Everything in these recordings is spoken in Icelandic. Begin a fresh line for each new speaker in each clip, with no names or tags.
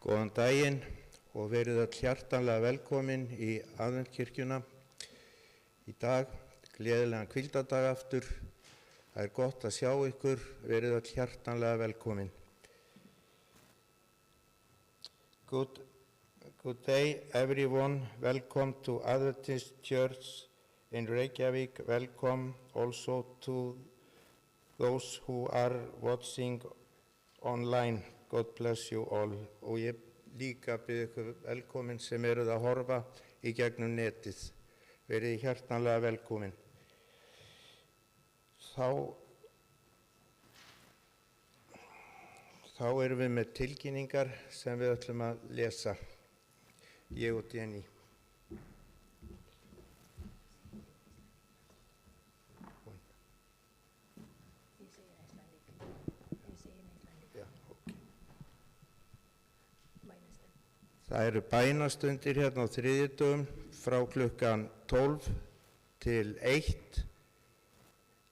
Góðan daginn og verið öll hjartanlega velkomin í Aðventkirkjuna í dag. Gleðilegan hvíldardag aftur. Það gott að sjá ykkur, verið öll hjartanlega velkomin. Good day everyone. Welcome to Adventist Church in Reykjavík. Welcome also to those who are watching online. God bless you all. Og ég líka bið ykkur velkomin sem eruð að horfa í gegnum netið. Verið hjartanlega velkomin. Þá erum við með tilkynningar sem við ætlum að lesa. Ég og Jenny. Það eru bænastundir hérna á þriðjudögum frá klukkan 12 til 1.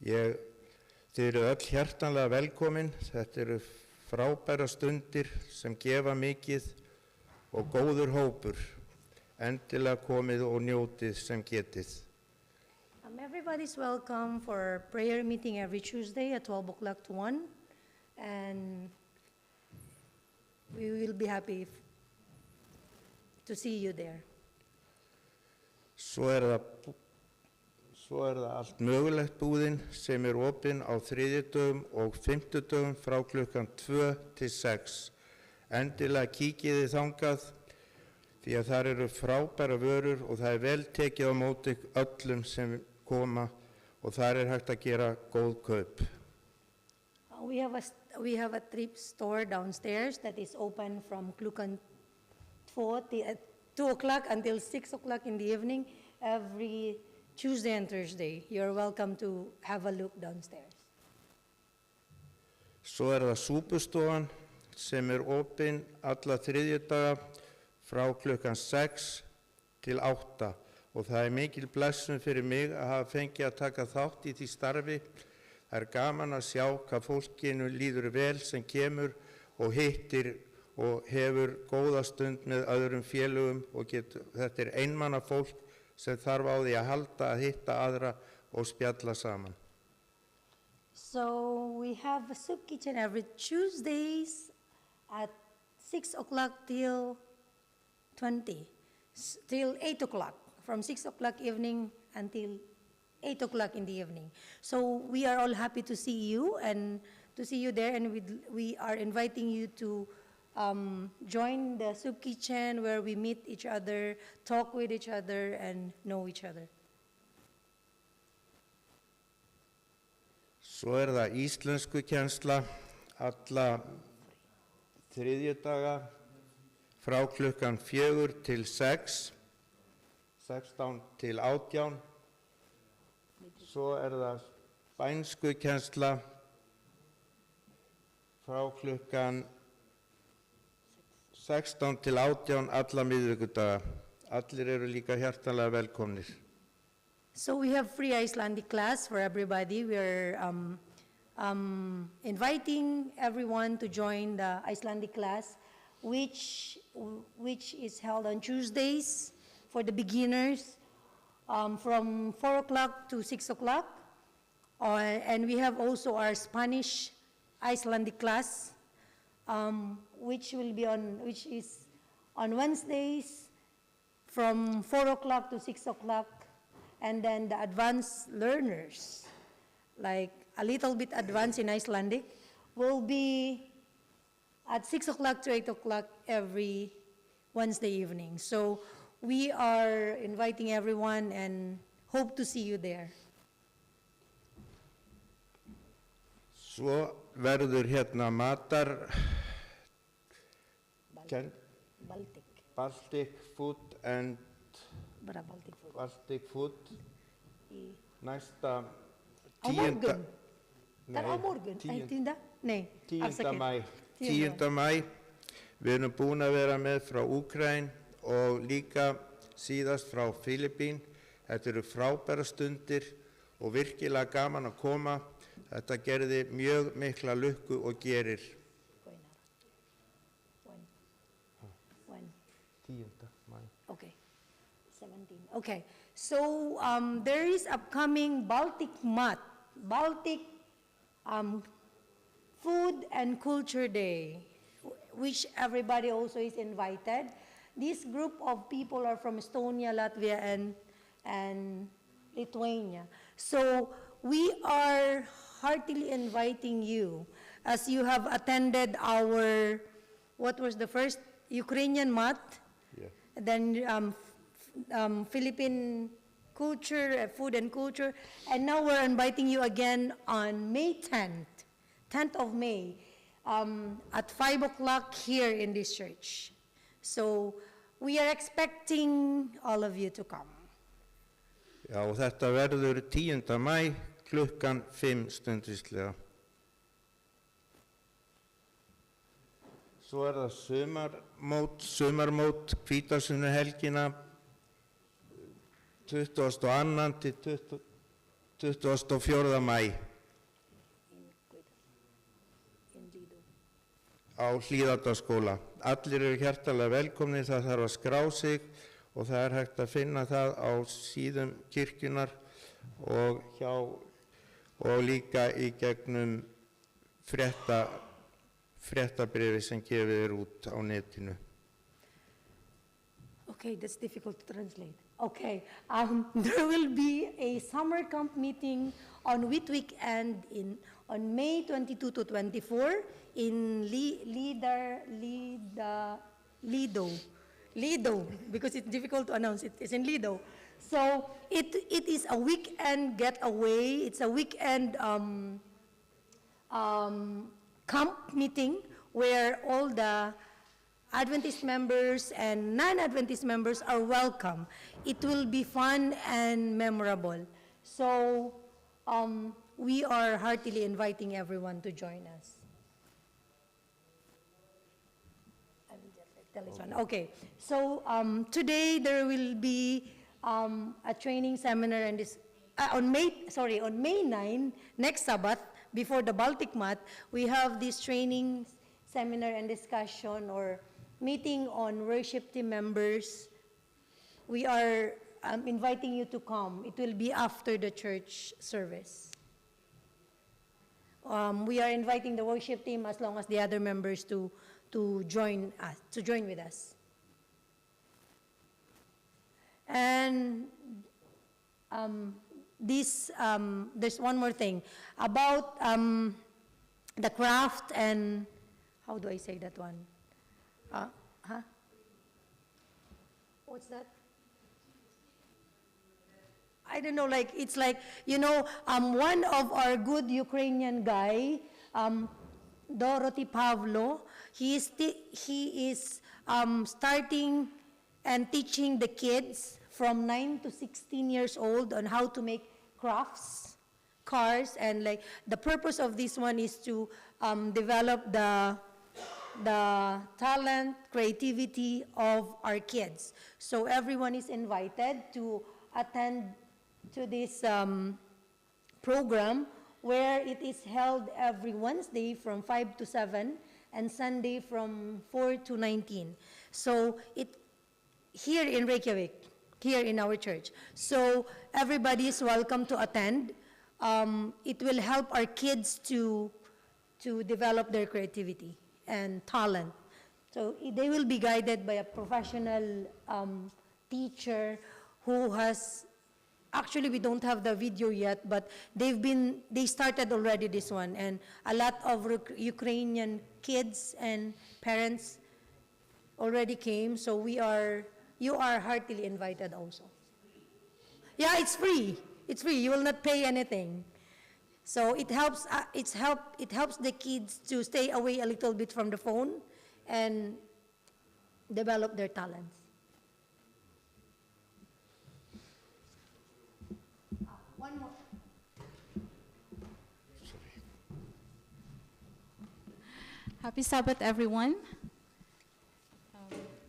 Þið eru öll hjartanlega velkomin. Þetta eru frábæra stundir sem gefa mikið og góður hópur. Endilega komið og njótið sem getið.
Everybody's welcome for prayer meeting every Tuesday at 12 o'clock to 1. And we will be happy to see you there.
Svo er það allt mögulegt búðin sem er opin á þriðjudögum og fimmtudögum frá klukkan 2 til 6. Endilega kíkið þið þangað því að þar eru frábæra vörur og það er vel tekið á móti öllum sem koma og þar er hægt að gera góð kaup.
We have a thrift store downstairs that is open from klukkan 2 o'clock until 6 o'clock in the evening every Tuesday and Thursday. You're welcome to have a look downstairs.
Svo er það súpustofan sem er opin alla þriðjudaga frá klukkan 6 til 8 og það er mikil blessun fyrir mig að hafa fengið að taka þátt í því starfi. Það er gaman að sjá hvað fólkinu líður vel sem kemur og hittir og hefur góða stund með öðrum félögum og þetta er einmanna fólk sem þarf á því að halda að hitta aðra og spjalla saman.
So we have a soup kitchen every Tuesdays at 6 o'clock till 8 o'clock, from 6 o'clock evening until 8 o'clock in the evening. So we are all happy to see you there, and we are inviting you to join the soup kitchen where we meet each other, talk with each other, and know each other.
Svo er það íslenskukennsla alla þriðjudaga frá klukkan 4 til 6, 16 til 18. Svo er það spænskukennsla frá klukkan 16 til 18 alla miðvikudaga. Allir eru líka hjartanlega velkomnir.
So we have free Icelandic class for everybody. We are inviting everyone to join the Icelandic class, which is held on Tuesdays for the beginners from 4 o'clock to 6 o'clock. And we have also our Spanish Icelandic class, which is on Wednesdays from 4 o'clock to 6 o'clock. And then the advanced learners, like a little bit advanced in Icelandic, will be at 6 o'clock to 8 o'clock every Wednesday evening. So we are inviting everyone and hope to see you there.
Svo verður hérna Baltic food and Baltic food næsta 10. maí. Við erum búin að vera með frá Úkraín og líka síðast frá Filippín. Þetta eru frábæra stundir og virkilega gaman að koma. Þetta gerði mjög mikla lukku og gerir. 10. maí.
Okay, 17. Okay, so there is upcoming Baltic Food and Culture Day, which everybody also is invited. This group of people are from Estonia, Latvia, and Lithuania. So we are heartily inviting you, as you have attended our, what was the first, Ukrainian Math,
Yeah.
then Philippine culture, food and culture, and now we're inviting you again on May 10th of May, at 5 o'clock here in this church. So we are expecting all of you to come.
Já, og þetta verður 10. maí klukkan 5 stundvíslega. Svo það sumarmót hvítasunnuhelgina 22. til 24. maí á Hlíðardaskóla. Allir eru hjartalega velkomnir, það þarf að skrá sig og það er hægt að finna það á síðum kirkjunar og líka í gegnum fréttabréfi sem gefið er út á netinu.
Okay, that's difficult to translate. Okay, there will be a summer camp meeting on Whitwick End on May 22 to 24 in Lido, because it's difficult to announce. It's in Lido. So it is a weekend getaway. It's a weekend camp meeting where all the Adventist members and non-Adventist members are welcome. It will be fun and memorable. So we are heartily inviting everyone to join us. Okay, so today there will be a training seminar and this on May 9, next Sabbath, before the Baltic Math, we have this training seminar and discussion or meeting on worship team members. We are inviting you to come. It will be after the church service. We are inviting the worship team as long as the other members to join with us. And there's one more thing about the craft and, how do I say that one? What's that? I don't know, it's like, one of our good Ukrainian guy, Dorothy Pavlo, he is starting and teaching the kids from 9 to 16 years old on how to make crafts, cars, and the purpose of this one is to develop the talent, creativity of our kids. So everyone is invited to attend to this program, where it is held every Wednesday from 5 to 7 and Sunday from 4 to 19. So here in Reykjavik, here in our church. So everybody is welcome to attend. It will help our kids to develop their creativity and talent. So they will be guided by a professional teacher who has, actually we don't have the video yet, but they started already this one, and a lot of Ukrainian kids and parents already came, so you are heartily invited also. Yeah, it's free. It's free. You will not pay anything. So it helps the kids to stay away a little bit from the phone and develop their talents. One more.
Happy Sabbath, everyone.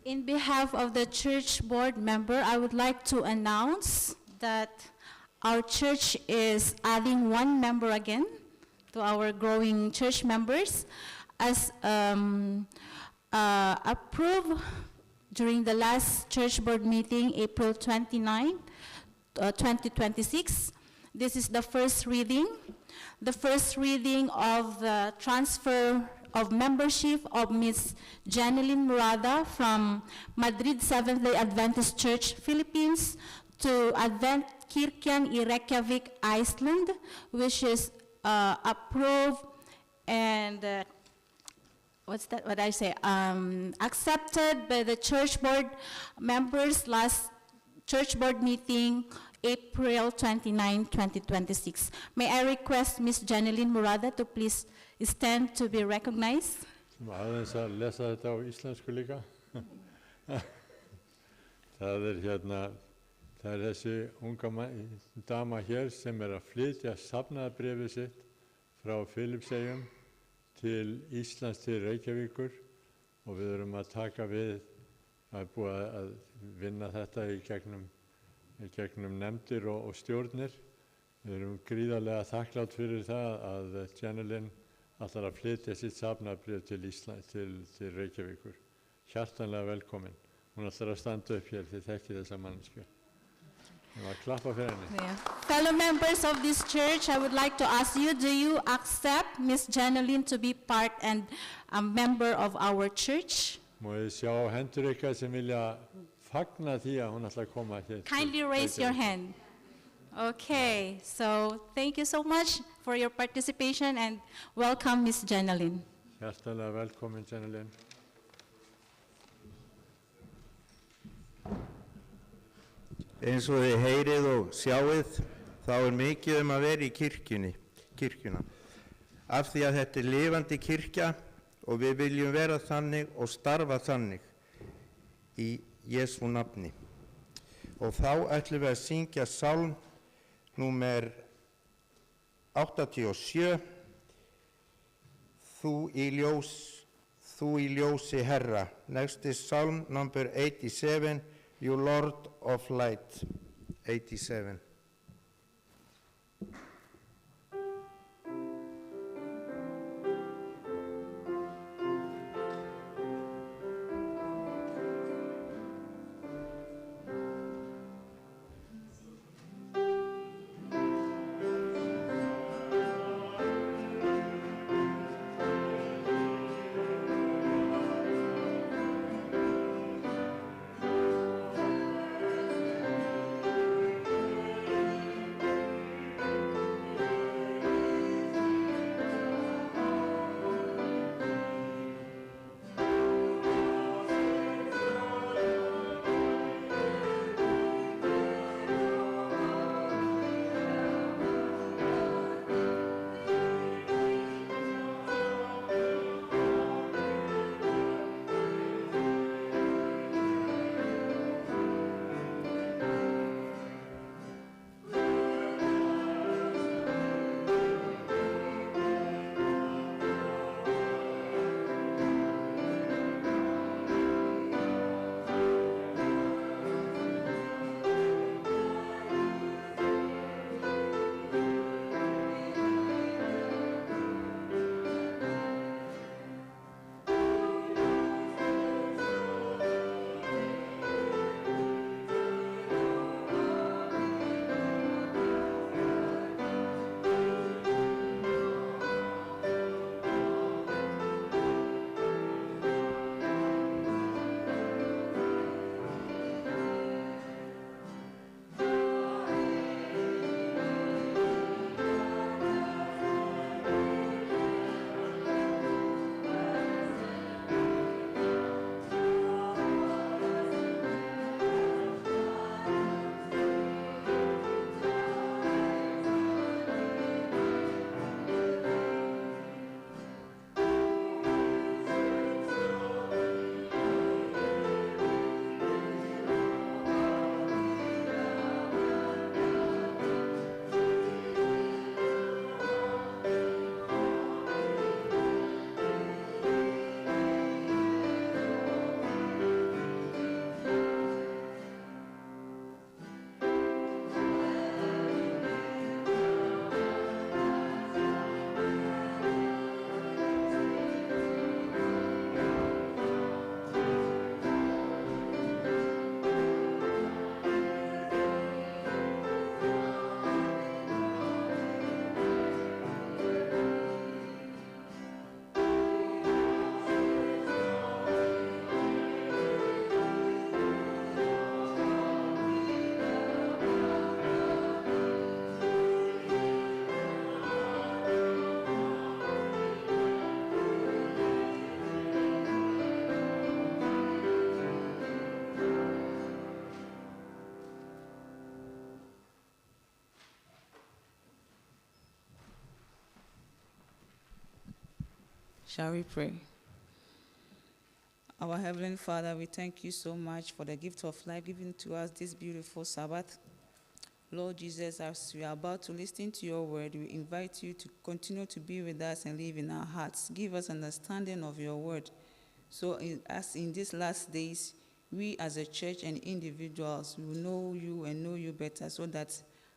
In behalf of the church board member, I would like to announce that our church is adding one member again to our growing church members, as approved during the last church board meeting, April 29, 2026. This is the first reading. The first reading of the transfer of membership of Ms. Janeline Murada from Madrid Seventh-day Adventist Church, Philippines, to Adventkirken i Reykjavik, Iceland, which is approved and accepted by the church board members last church board meeting, April 29, 2026. May I request Ms. Janeline Murada to please stand to be recognized?
Aðeins að lesa þetta á íslensku líka. Það er þessi unga dama hér sem að flytja safnaðarbréfið sitt frá Filippseyjum til Íslands til Reykjavíkur og við erum að taka við að búa að vinna þetta í gegnum nefndir og stjórnir. Við erum gríðarlega þakklátt fyrir það að Janeline ætlar að flytja sitt safnaðarbréf til Íslands til Reykjavíkur. Hjartanlega velkomin. Hún ætlar að standa upp hér, þið þekkið þessa manneskju.
Yeah. Fellow members of this church, I would like to ask you, do you accept Ms. Janeline to be part and a member of our church? Kindly raise your hand. Okay, so thank you so much for your participation and welcome Ms. Janeline.
Hjertelig velkommen, Janeline.
Eins og þið heyrið og sjáið, þá er mikið að vera í kirkjuna. Af því að þetta er lifandi kirkja og við viljum vera þannig og starfa þannig í Jesú nafni. Og þá ætlum við að syngja sálm númer 87, Þú í ljósi Herra. Next is Psalm number 87, You Lord of Light, 87.
Shall we pray? Our Heavenly Father, we thank you so much for the gift of life given to us this beautiful Sabbath. Lord Jesus, as we are about to listen to your word, we invite you to continue to be with us and live in our hearts. Give us understanding of your word. So as in these last days, we as a church and individuals will know you and know you better, so that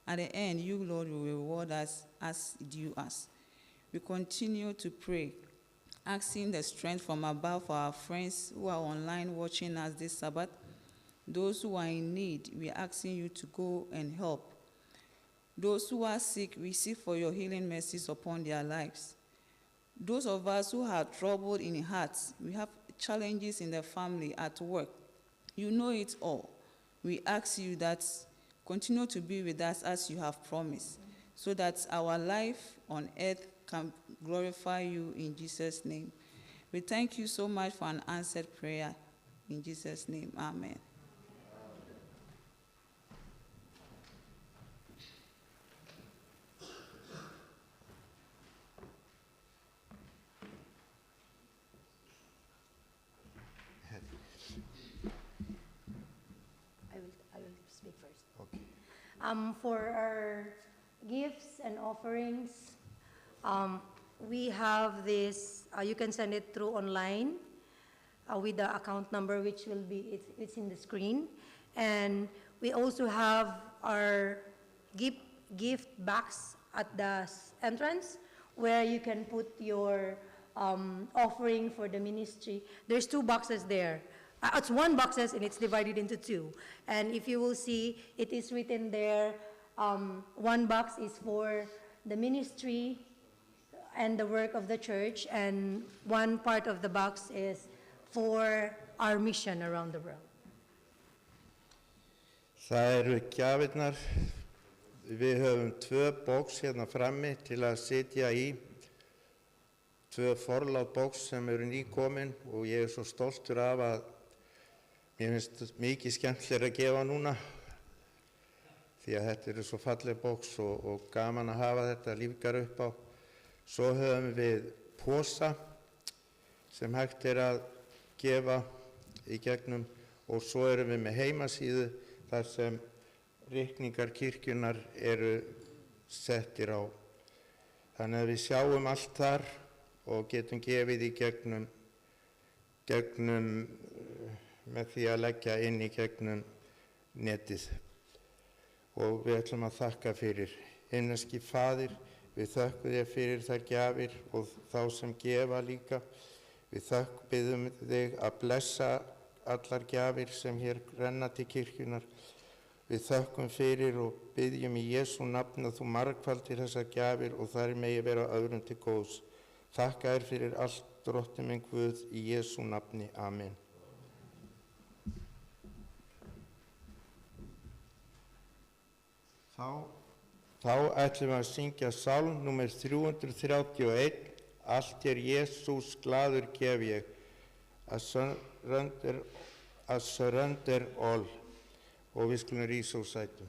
at the end, you, Lord, will reward us as due us. We continue to pray, asking the strength from above for our friends who are online watching us this Sabbath. Those who are in need, we are asking you to go and help. Those who are sick, receive for your healing mercies upon their lives. Those of us who are troubled in hearts, we have challenges in the family, at work. You know it all. We ask you that continue to be with us as you have promised, so that our life on earth can glorify you in Jesus' name. We thank you so much for an answered prayer. In Jesus' name, amen.
I will speak first.
Okay.
For our gifts and offerings, we have this, you can send it through online with the account number, which will be, it's in the screen. And we also have our gift box at the entrance, where you can put your offering for the ministry. There's 2 boxes there. It's 1 boxes and it's divided into 2. And if you will see, it is written there, 1 box is for the ministry and the work of the church, and 1 part of the box is for our mission around the world.
Það gjafirnar. Við höfum 2 box hérna frammi til að sitja í. 2 forlát box sem eru nýkomin, og ég svo stoltur af að mér finnst mikið skemmtilega að gefa núna, því að þetta eru svo falleg box og gaman að hafa þetta lífgar upp á. Svo höfum við posa sem hægt að gefa í gegnum, og svo erum við með heimasíðu þar sem reikningar kirkjunnar eru settir á. Þannig að við sjáum allt þar og getum gefið í gegnum með því að leggja inn í gegnum netið. Og við ætlum að þakka fyrir. Himneski Faðir, við þökkum þér fyrir þær gjafir og þá sem gefa líka. Við biðjum þig að blessa allar gjafir sem hér renna til kirkjunar. Við þökkum fyrir og biðjum í Jesú nafni að þú margfaldir þessar gjafir og þær megi vera öðrum til góðs. Þakka þér fyrir allt, Drottinn minn Guð, í Jesú nafni. Amen. Þá ætlum við að syngja sálm númer 331, Allt Jesús glaður gef ég, a surrender all. Og við skulum rísa úr sætum.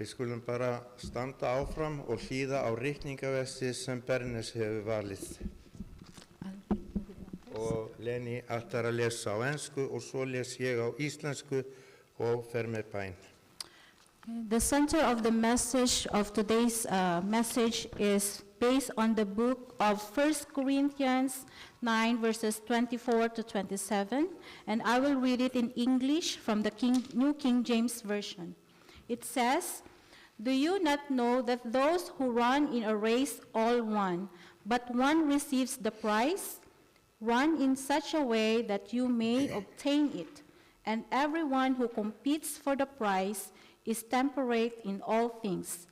Við skulum bara standa áfram og hlýða á ritningaversi sem Bernes hefur valið. Og Leni ætlar að lesa á ensku og svo les ég á íslensku og fer með bæn.
The center of the message of today's message is based on the book of 1 Corinthians 9, verses 24 to 27, and I will read it in English from the New King James Version. It says, "Do you not know that those who run in a race all run, but one receives the prize? Run in such a way that you may obtain it. And everyone who competes for the prize is temperate in all things.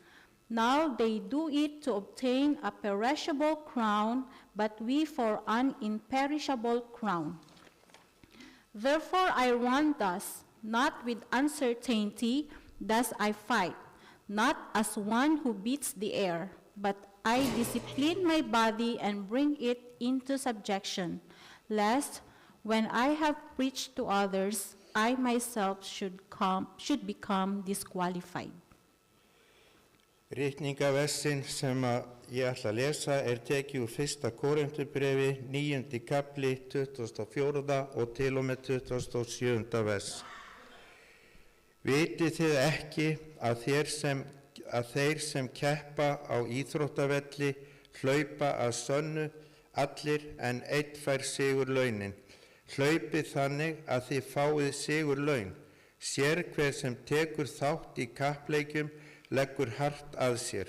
Now they do it to obtain a perishable crown, but we for an imperishable crown. Therefore I run thus, not with uncertainty, thus I fight, not as one who beats the air, but I discipline my body and bring it into subjection, lest when I have preached to others, I myself should become disqualified."
Ritningaversin sem ég ætla að lesa tekið úr 1. Korinthubrefi, 9. kapli, 24. og til og með 27. vers. Vitið þið ekki að þeir sem keppa á íþróttavelli hlaupa að sönnu allir en einn fær sigurlaunin. Hlaupið þannig að þið fáið sigurlaun. Sér hver sem tekur þátt í kappleikjum leggur hart að sér.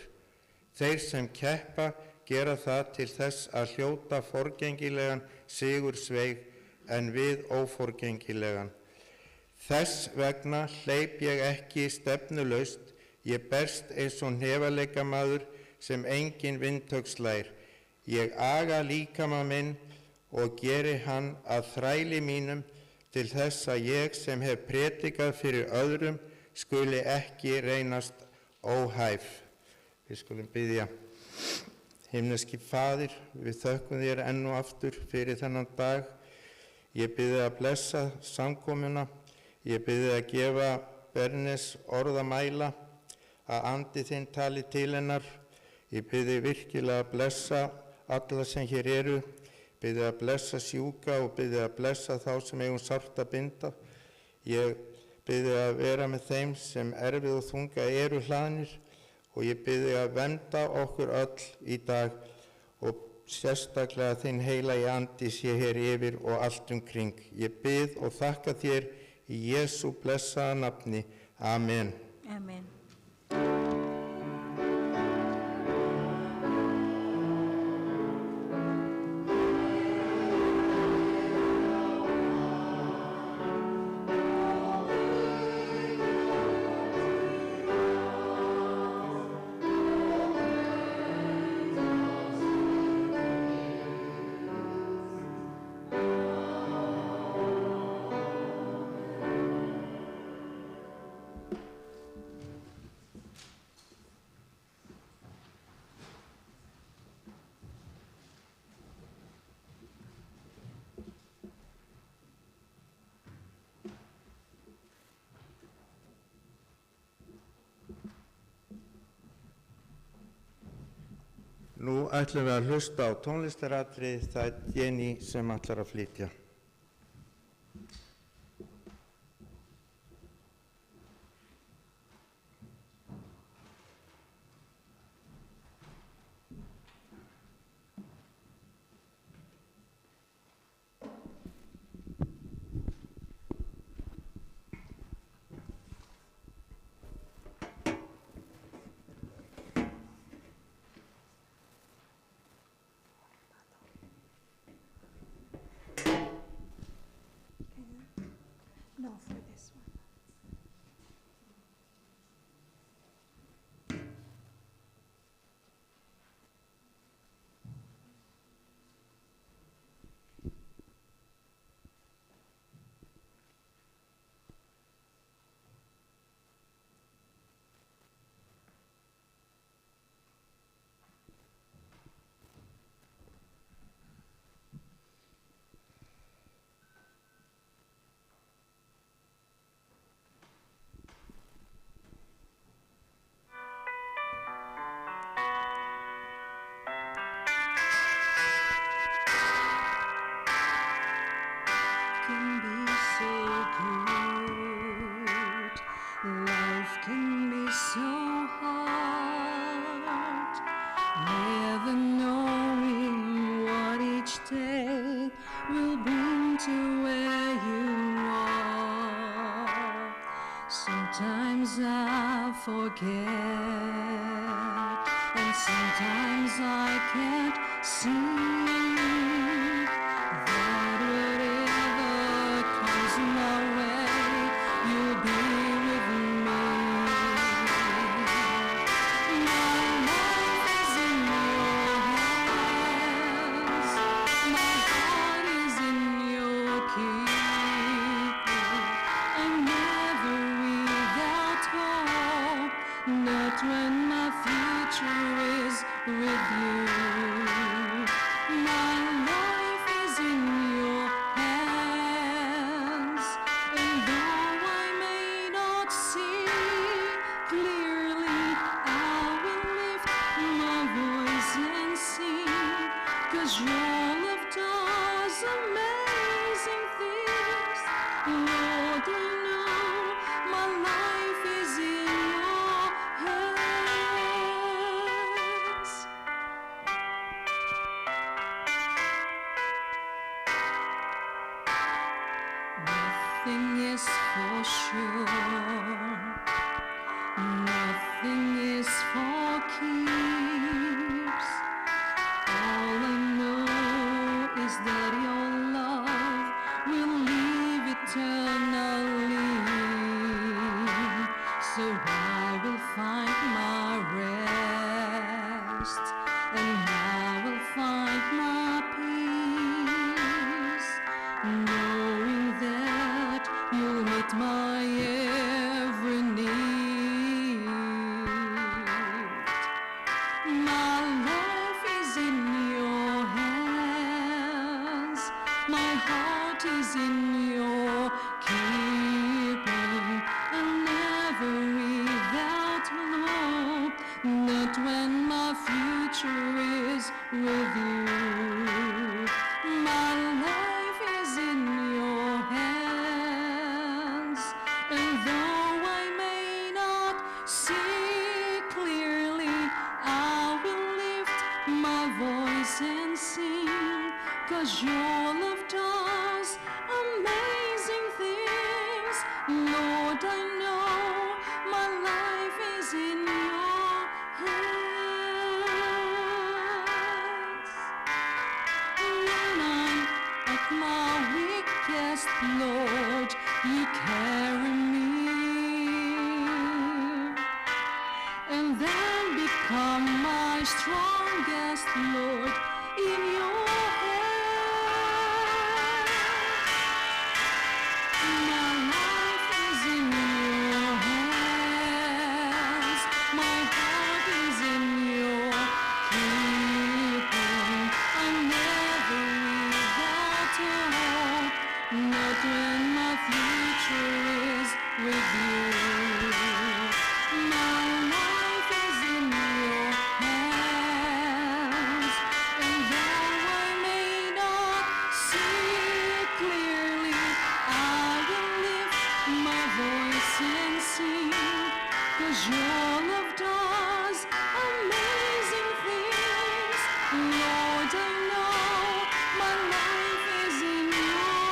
Þeir sem keppa gera það til þess að hljóta forgengilegan sigursveig en við óforgengilegan. Þess vegna hleyp ég ekki stefnulaust, ég berst eins og hnefaleikamaður sem engin vindtök slær. Ég aga líkama minn og geri hann að þræli mínum til þess að ég sem hef predikað fyrir öðrum skuli ekki reynast óhæf. Við skulum biðja. Himneski Faðir, við þökkum þér enn og aftur fyrir þennan dag. Ég biði að blessa samkomuna. Ég biði að gefa Bernes orðamæla, að andi þinn tali til hennar. Ég biði virkilega að blessa alla sem hér eru. Biði að blessa sjúka og biði að blessa þá sem eigum sárt að binda. Ég biði að vera með þeim sem erfið og þunga eru hlaðnir og ég biði að vernda okkur öll í dag og sérstaklega þinn heilagi andi sé hér yfir og allt umkring. Ég bið og þakka þér í Jesú blessaða nafni. Amen.
Amen.
Nú ætlum við að hlusta á tónlistaratriði, það Jenny sem ætlar að flytja.
No, for this one.
Sometimes I forget, and sometimes I can't see that whatever comes my way, you'll be with me. My life is in your hands, my heart is in your keeping. I'm never without hope, not when my future is with you. My life is in your hands, and though I may not see clearly, I will lift my voice and sing, 'cause your love does amazing things. Lord, I know my life is in your hands. Nothing is for sure, nothing is for keeps. All I know is that your love will live eternally. So I will find my rest, and I will find my peace, knowing that you'll meet my every need. My life is in your hands, my heart is in your keeping. I'm never without hope, not when my future is with you. My life is in your hands, and though I may not see clearly, I will lift my voice and sing, 'cause your love does amazing things. Lord, I know my life is in your hands. When I'm at my weakest, Lord, you carry me, and then become my strongest, Lord, in your hands. My life is in your hands, my heart is in your keeping. I'm never without hope, not when my future is with you. My life is in your hands, and though I may not see clearly, I will lift my voice and sing, 'cause your love does amazing things. Lord, I know my life is in your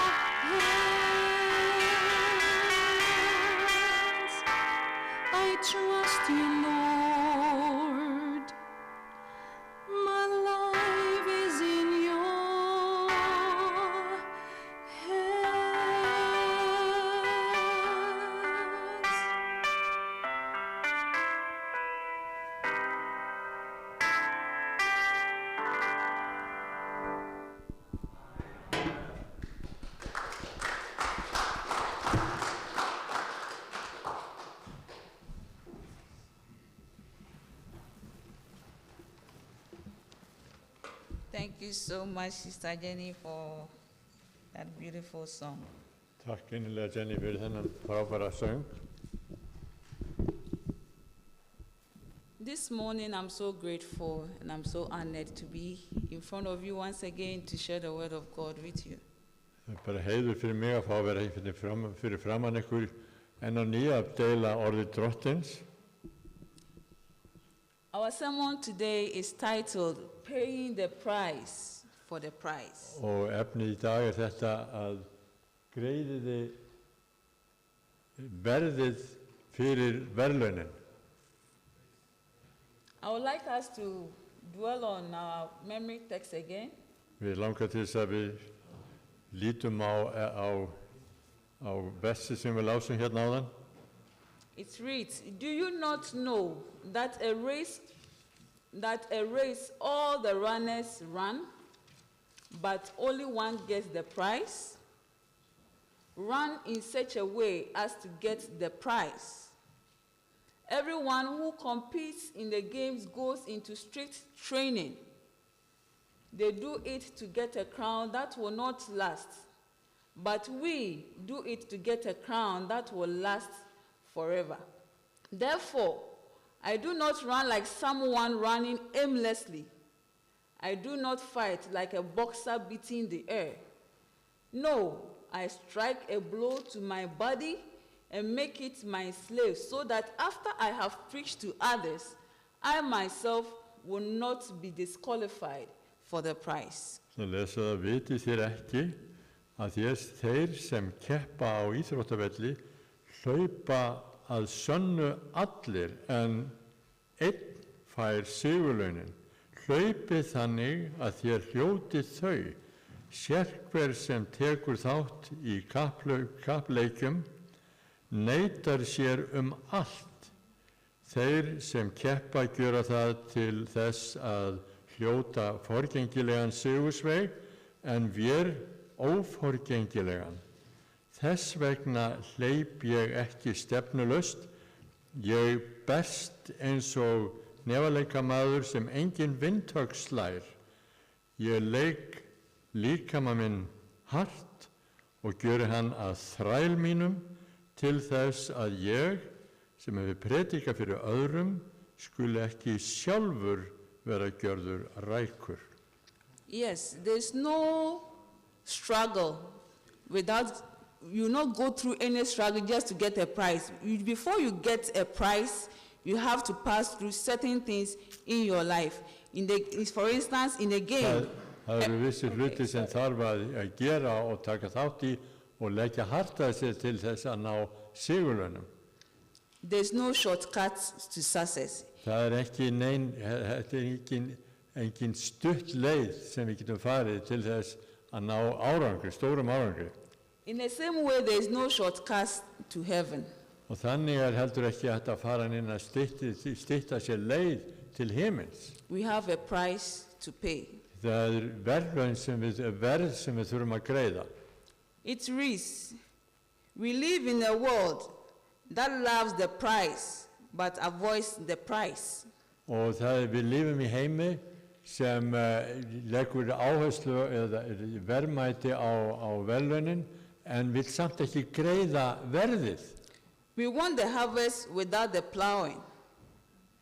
hands. I trust you, Lord. My life is in your hands.
Thank you so much, Sister Jenny, for that beautiful song.
Takk innilega Jenny fyrir þennan frábæra söng.
This morning, I'm so grateful and I'm so honored to be in front of you once again to share the word of God with you.
Það er bara heiður fyrir mig að fá að vera fyrir framan ykkur en á nýja að deila orði Drottins.
Our sermon today is titled, Paying the Price for the Prize.
Og efnið í dag er þetta að greiðiði verðið fyrir verðlaunin.
I would like us to dwell on our memory text again.
Við langar til þess að við lítum á versi sem við lásum hérna áðan.
It reads, do you not know that a race all the runners run, but only one gets the prize? Run in such a way as to get the prize. Everyone who competes in the games goes into strict training. They do it to get a crown that will not last, but we do it to get a crown that will last forever. Therefore, I do not run like someone running aimlessly. I do not fight like a boxer beating the air. No, I strike a blow to my body and make it my slave, so that after I have preached to others, I myself will not be disqualified for the prize.
Svo lesa það, vitið þér ekki að þeir sem keppa á íþróttavelli hlaupa að sönnu allir, en einn fær sigurlaunin. Hlaupið þannig að þér hljótið þau. Sérhver sem tekur þátt í kappleikjum neitar sér allt. Þeir sem keppa gjöra það til þess að hljóta forgengilegan sigursveig, en vér óforgengilegan. Þess vegna hleyp ég ekki stefnulaust. Ég berst eins og nefaleikamaður sem engin vindhögg slær. Ég leik líkama minn hart og gjöri hann að þræl mínum, til þess að ég, sem hefur predikað fyrir öðrum, skuli ekki sjálfur vera gjörður rækur.
Yes, there's no struggle without, you not go through any struggle just to get a prize. Before you get a prize, you have to pass through certain things in your life. For instance, in a game.
Það eru vissir hluti sem þarf að gera og taka þátt í og leggja hart að sér til þess að ná sigurlaunum.
There's no shortcuts to success.
Það ekki engin stutt leið sem við getum farið til þess að ná árangri, stórum árangri.
In the same way, there is no shortcuts to heaven.
Og þannig heldur ekki hægt að fara inn að stytta sér leið til himins.
We have a price to pay.
Það verð sem við þurfum að greiða.
It reads, we live in a world that loves the prize but avoids the price.
Og við lifum í heimi sem leggur áherslu eða verðmæti á verðlaunin, en vill samt ekki greiða verðið.
We want the harvest without the plowing.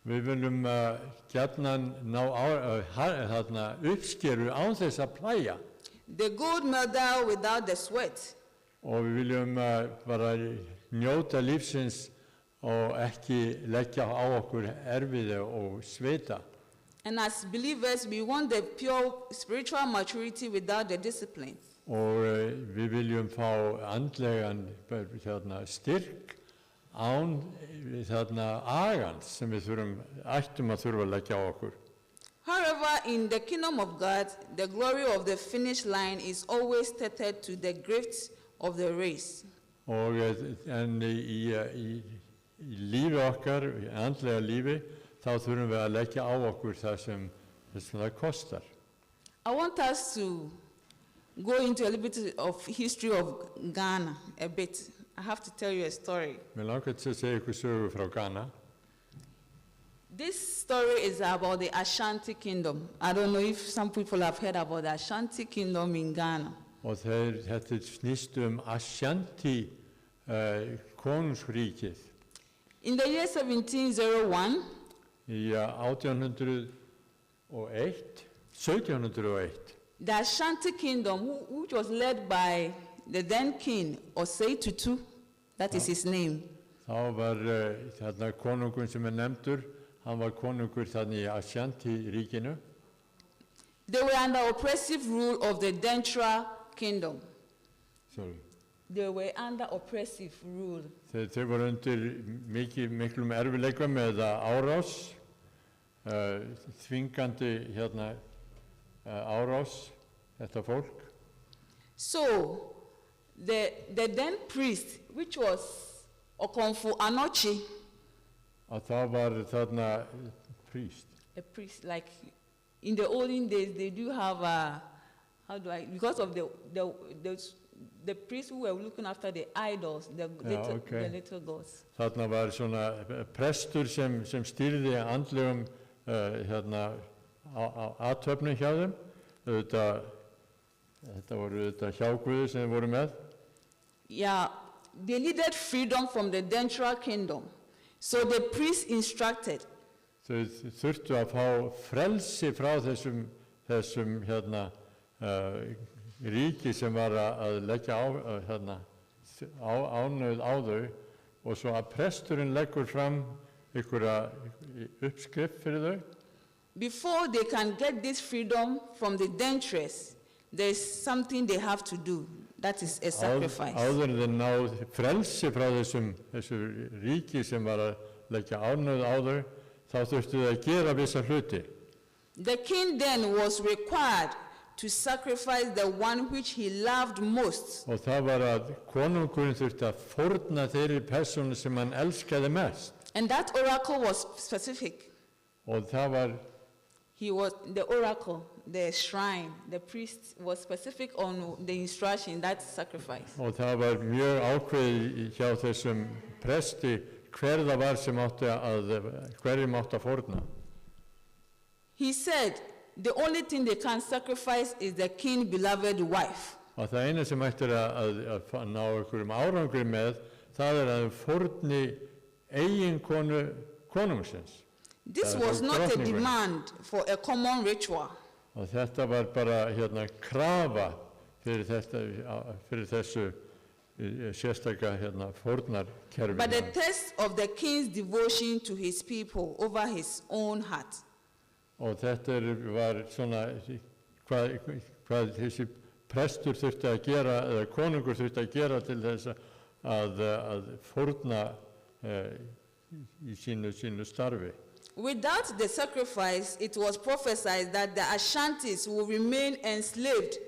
Við viljum gjarnan ná uppskeru án þess að plæja.
The gold medal without the sweat.
Og við viljum bara njóta lífsins og ekki leggja á okkur erfiði og svita.
And as believers, we want the pure spiritual maturity without the discipline.
Og við viljum fá andlegan styrk án agans sem við ættum að þurfa að leggja á okkur.
However, in the kingdom of God, the glory of the finish line is always tethered to the gifts of the race.
Og en í lífi okkar, í andlega lífi, þá þurfum við að leggja á okkur það sem það kostar.
I want us to go into a little bit of history of Ghana a bit. I have to tell you a story.
Mér langar til að segja ykkur sögu frá Ghana.
This story is about the Ashanti Kingdom. I don't know if some people have heard about the Ashanti Kingdom in Ghana.
Og þetta snýst Ashanti konungsríkið.
In the year 1701,
í 1701,
the Ashanti Kingdom, which was led by the then king, Osei Tutu, that is his name.
Þá var þarna konungur sem nefndur, hann var konungur þarna í Ashanti-ríkinu.
They were under oppressive rule of the Dentra Kingdom.
Sorry.
they were under oppressive rule.
Þau voru undir miklum erfiðleikum eða árás, þvingandi árás, þetta fólk.
So the then priest, which was Okonfo Anochi,
Að það var þarna priest.
a priest, like in the olden days, they do have because of the priests who were looking after the idols, the little gods.
Þarna var svona prestur sem stýrði andlegum athöfnum hjá þeim. Þetta voru hjá Guði sem þeir voru með.
Yeah, they needed freedom from the Dentra kingdom. So the priest instructed,
Þau þurftu að fá frelsi frá þessum ríki sem var að leggja ánauð á þau, og svo að presturinn leggur fram einhverja uppskrift fyrir þau.
before they can get this freedom from the Dentras, there's something they have to do. That is a sacrifice.
Áður en þeir ná frelsi frá þessu ríki sem var að leggja ánauð á þau, þá þurftu þau að gera vissa hluti.
The king then was required to sacrifice the one which he loved most.
Og það var að konungurinn þurfti að fórna þeirri persónu sem hann elskaði mest.
And that oracle was specific.
Og það var,
The oracle, the shrine, the priest was specific on the instruction, that sacrifice.
og það var mjög ákveðið hjá þessum presti hver það var sem hverjum átti að fórna.
He said, the only thing they can sacrifice is the king's beloved wife.
Og það eina sem ættir að ná einhverjum árangri með, það að þau fórni eiginkonu konungsins.
This
Það
was not a
drottningunni.
demand for a common ritual.
Og þetta var bara krafa fyrir þessu sérstaka fórnarkerfi.
But the test of the king's devotion to his people over his own heart.
Og þetta var svona hvað þessi prestur þurfti að gera, eða konungur þurfti að gera til þess að fórna í sínu starfi.
Without the sacrifice, it was prophesied that the Ashantis will remain enslaved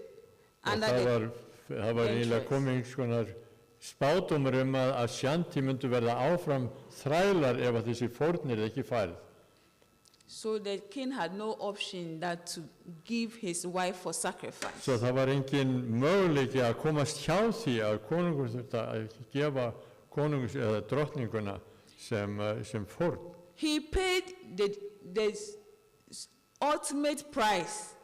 Og
under
það var eiginlega komið skonar spádómur að Ashanti myndu verða áfram þrælar ef að þessi fórnir ekki færð.
So the king had no option that to give his wife for sacrifice.
Svo það var engin möguleiki að komast hjá því að konungur þurfti að gefa konungus eða drottninguna sem fórn.
He paid the ultimate price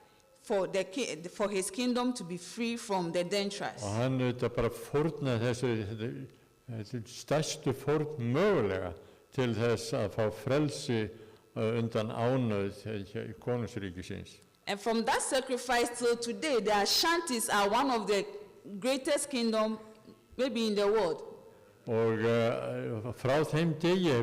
for his kingdom to be free from the Dentras.
Og hann bara fórnaði þessu stærstu fórn mögulega til þess að fá frelsi undan ánauð konungsríkisins.
And from that sacrifice till today, the Ashantis are one of the greatest kingdom maybe in the world.
Og frá þeim degi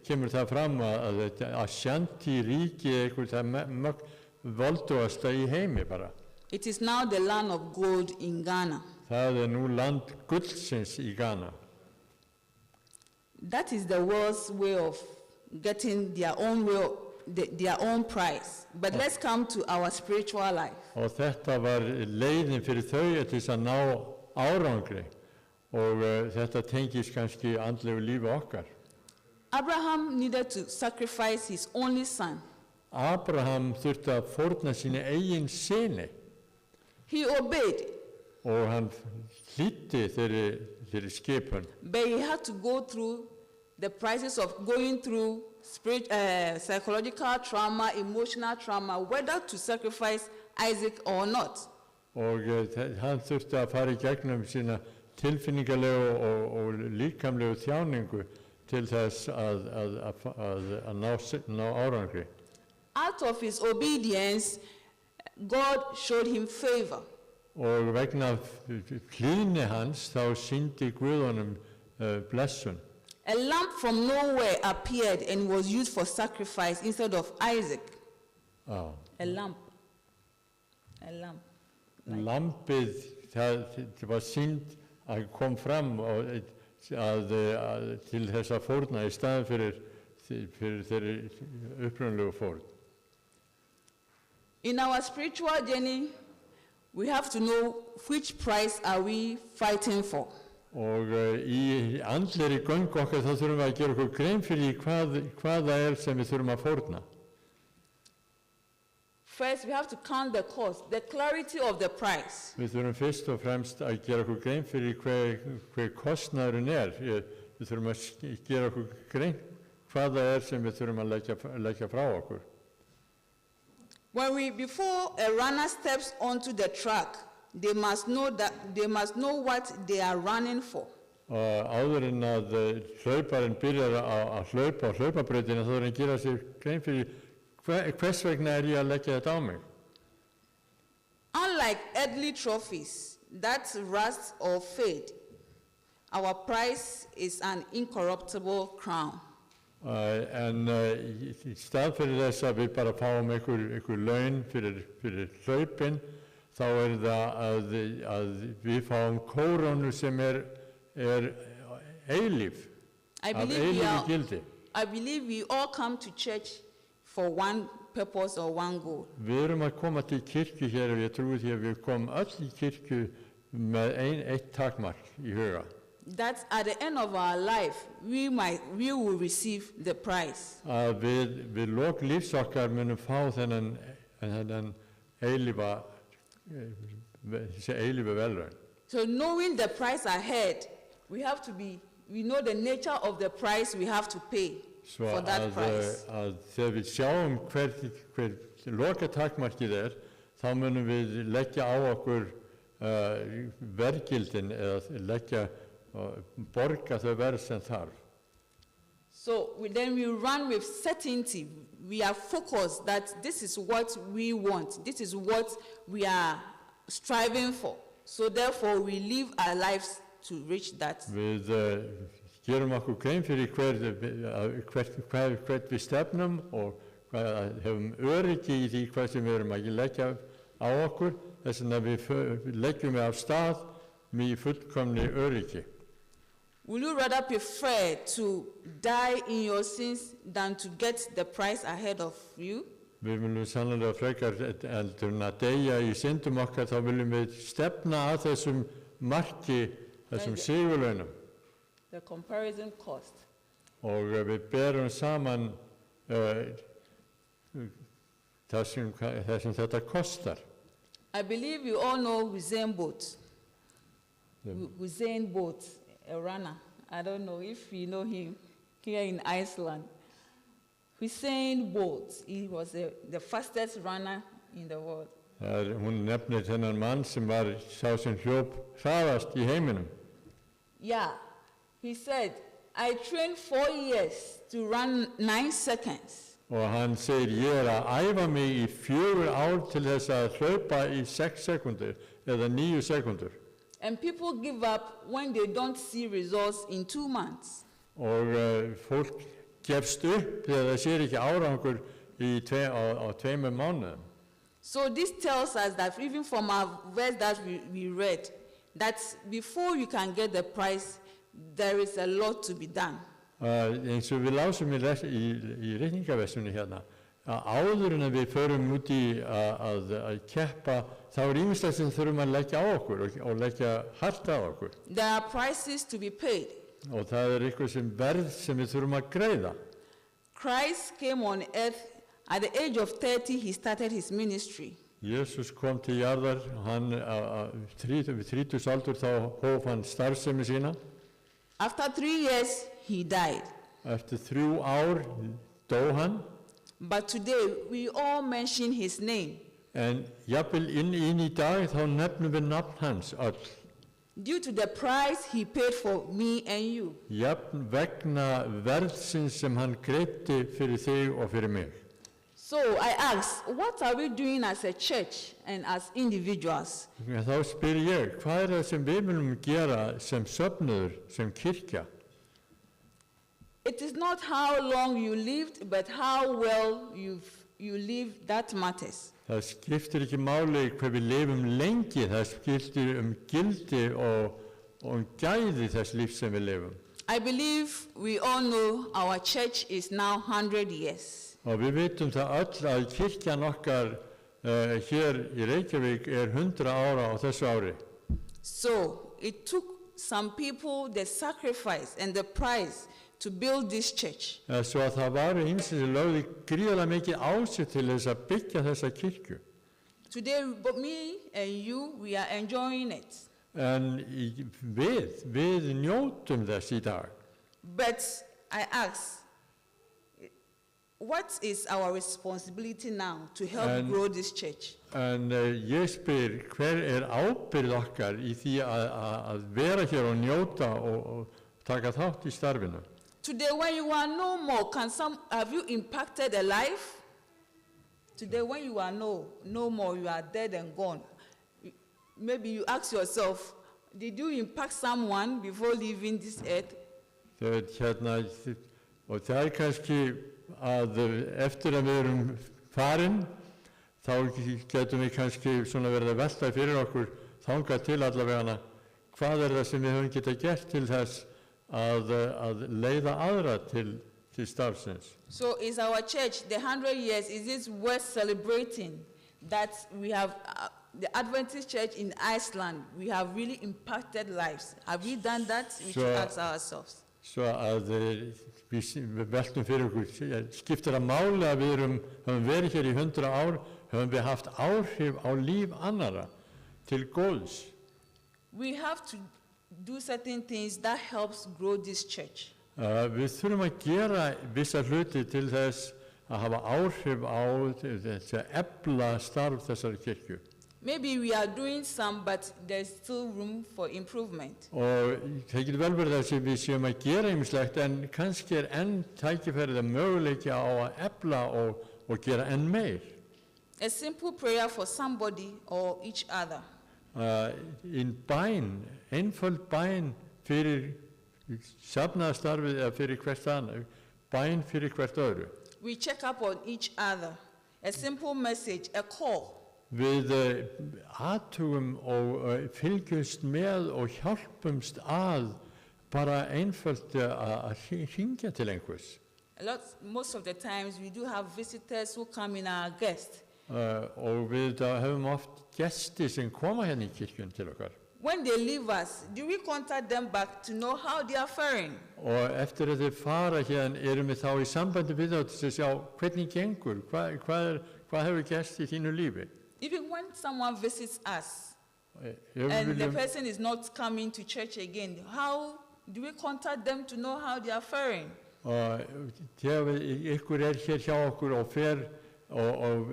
kemur það fram að Ashanti ríki eitthvað það voldugasta í heimi bara.
It is now the land of gold in Ghana.
Það nú land gullsins í Ghana.
That is the world's way of getting their own price. But let's come to our spiritual life.
Og þetta var leiðin fyrir þau til að ná árangri, og þetta tengist kannski andlegu lífi okkar.
Abraham needed to sacrifice his only son.
Abraham þurfti að fórna sínu eigin syni,
He obeyed,
og hann hlýddi þeirri skipun.
but he had to go through the process of going through psychological trauma, emotional trauma, whether to sacrifice Isaac or not.
Og hann þurfti að fara í gegnum sína tilfinningalegu og líkamlegu þjáningu til þess að ná árangri.
Out of his obedience, God showed him favor.
Og vegna hlýðni hans þá sýndi Guð honum blessun.
A lamb from nowhere appeared and was used for sacrifice instead of Isaac.
A
lamb.
Lambið, það var sýnd hann kom fram til þess að fórna í staðinn fyrir þeirri upprunalegu fórn.
In our spiritual journey, we have to know which price are we fighting for.
Og í andlegri göngu okkar þá þurfum við að gera okkur grein fyrir hvað það sem við þurfum að fórna.
First, we have to count the cost, the clarity of the price.
Við þurfum fyrst og fremst að gera okkur grein fyrir hver kostnaðurinn Við þurfum að gera okkur grein hvað það sem við þurfum að leggja frá okkur.
Before a runner steps onto the track, they must know what they are running for.
Áður en að hlauparinn byrjar að hlaupa á hlaupabrautina þá þarf hann að gera sér grein fyrir hvers vegna ég að leggja þetta á mig.
Unlike earthly trophies that rust or fade, our prize is an incorruptible crown.
En í stað fyrir þess að við bara fáum einhver laun fyrir hlaupin, þá það að við fáum kórónu sem eilíf, af eilífu gildi.
I believe we all come to church for one purpose or one goal.
Við erum að koma til kirkju hér og ég trúi því að við komum öll í kirkju með eitt takmark í huga.
That at the end of our life, we will receive the prize.
Að við lok lífs okkar munum fá þennan eilífa velraun.
So knowing the price ahead, we know the nature of the price we have to pay for that price.
Að þegar við sjáum hver lokatakmarkið þá munum við leggja á okkur verðgildin eða borga þau verð sem þarf.
So then we run with certainty. We are focused that this is what we want. This is what we are striving for. So therefore we live our lives to reach that.
Við gerum okkur grein fyrir hvert við stefnum og hefum öryggi í því hvað sem við erum að leggja á okkur, þess vegna við leggjum af stað með fullkomni öryggi.
Will you rather prefer to die in your sins than to get the prize ahead of you?
Við viljum sannlega frekar heldur en að deyja í syndum okkar, þá viljum við stefna að þessum marki, þessum sigurlaunum.
The comparison cost.
Og við berum saman það sem þetta kostar.
I believe you all know Usain Bolt. Usain Bolt, a runner. I don't know if you know him here in Iceland. Usain Bolt, he was the fastest runner in the world.
Hún nefnir þennan mann sem var sá sem hljóp hraðast í heiminum.
Yeah, he said, I trained 4 years to run 9 seconds.
Og hann segir, ég að æfa mig í 4 ár til þess að hlaupa í 6 sekundur eða 9 sekundur.
And people give up when they don't see results in 2 months.
Og fólk gefst upp þegar það sér ekki árangur á 2 mánuðum.
So this tells us that even from our verse that we read, that before you can get the prize, there is a lot to be done.
Eins og við lásum í reikningaversunni hérna, áður en við förum út í að keppa, þá ýmislegt sem þurfum að leggja á okkur og leggja hart á okkur.
There are prices to be paid.
Og það eitthvað sem verð sem við þurfum að greiða.
Christ came on earth at the age of 30. He started his ministry.
Jesus kom til jarðar, hann við 30 aldur þá hóf hann starfsemi sína.
After 3 years, he died.
Eftir 3 ár dó hann.
But today, we all mention his name.
En jafnvel inn í dag þá nefnum við nafn hans öll.
Due to the price he paid for me and you.
Jafn vegna verðsins sem hann greiddi fyrir þig og fyrir mig.
So I ask, what are we doing as a church and as individuals?
Þá spyr ég, hvað það sem við viljum gera sem söfnuður, sem kirkja?
It is not how long you lived, but how well you lived that matters.
Það skiptir ekki máli hver við lifum lengi, það skiptir gildi og gæði þess lífs sem við lifum.
I believe we all know our church is now 100 years.
Og við vitum það öll að kirkjan okkar hér í Reykjavík 100 ára á þessu ári.
So it took some people the sacrifice and the price to build this church.
Svo að það varu ýmsir sem lögðu gríðarlega mikið á sig til þess að byggja þessa kirkju.
Today, but me and you, we are enjoying it.
En við njótum þess í dag.
But I ask, what is our responsibility now to help grow this church?
En ég spyr, hver ábyrgð okkar í því að vera hér og njóta og taka þátt í starfinu?
Today, when you are no more, have you impacted a life? Today, when you are no more, you are dead and gone. Maybe you ask yourself, did you impact someone before leaving this earth?
Og það kannski að eftir að við erum farin, þá getum við kannski svona verið að velta fyrir okkur þangað til allavegana, hvað það sem við höfum getað gert til þess að leiða aðra til starfsins.
So is our church, the 100 years, is it worth celebrating that we have the Adventist Church in Iceland, we have really impacted lives? Have we done that? We should ask ourselves.
Svo að við veltum fyrir okkur, skiptir að máli að við höfum verið hér í 100 ár, höfum við haft áhrif á líf annara til góðs.
We have to do certain things that helps grow this church.
Við þurfum að gera vissa hluti til þess að hafa áhrif á þess að efla starf þessari kirkju.
Maybe we are doing some, but there's still room for improvement.
Og það getur vel verið að við séum að gera ýmislegt, en kannski enn tækifærið að möguleiki á að efla og gera enn meir.
A simple prayer for somebody or each other.
Einföld bæn fyrir safnaðarstarfið eða fyrir hvert annað, bæn fyrir hvert öðru.
We check up on each other. A simple message, a call.
Við athugum og fylgjumst með og hjálpumst að bara einföld að hringja til einhvers.
Most of the times we do have visitors who come in our guest.
Og við höfum oft gesti sem koma hérna í kirkjun til okkar.
When they leave us, do we contact them back to know how they are faring?
Og eftir að þeir fara hérna erum við þá í sambandi við þá til að sjá hvernig gengur, hvað hefur gerst í þínu lífi.
Even when someone visits us and the person is not coming to church again, how do we contact them to know how they are faring?
Og þegar ykkur hér hjá okkur og fer og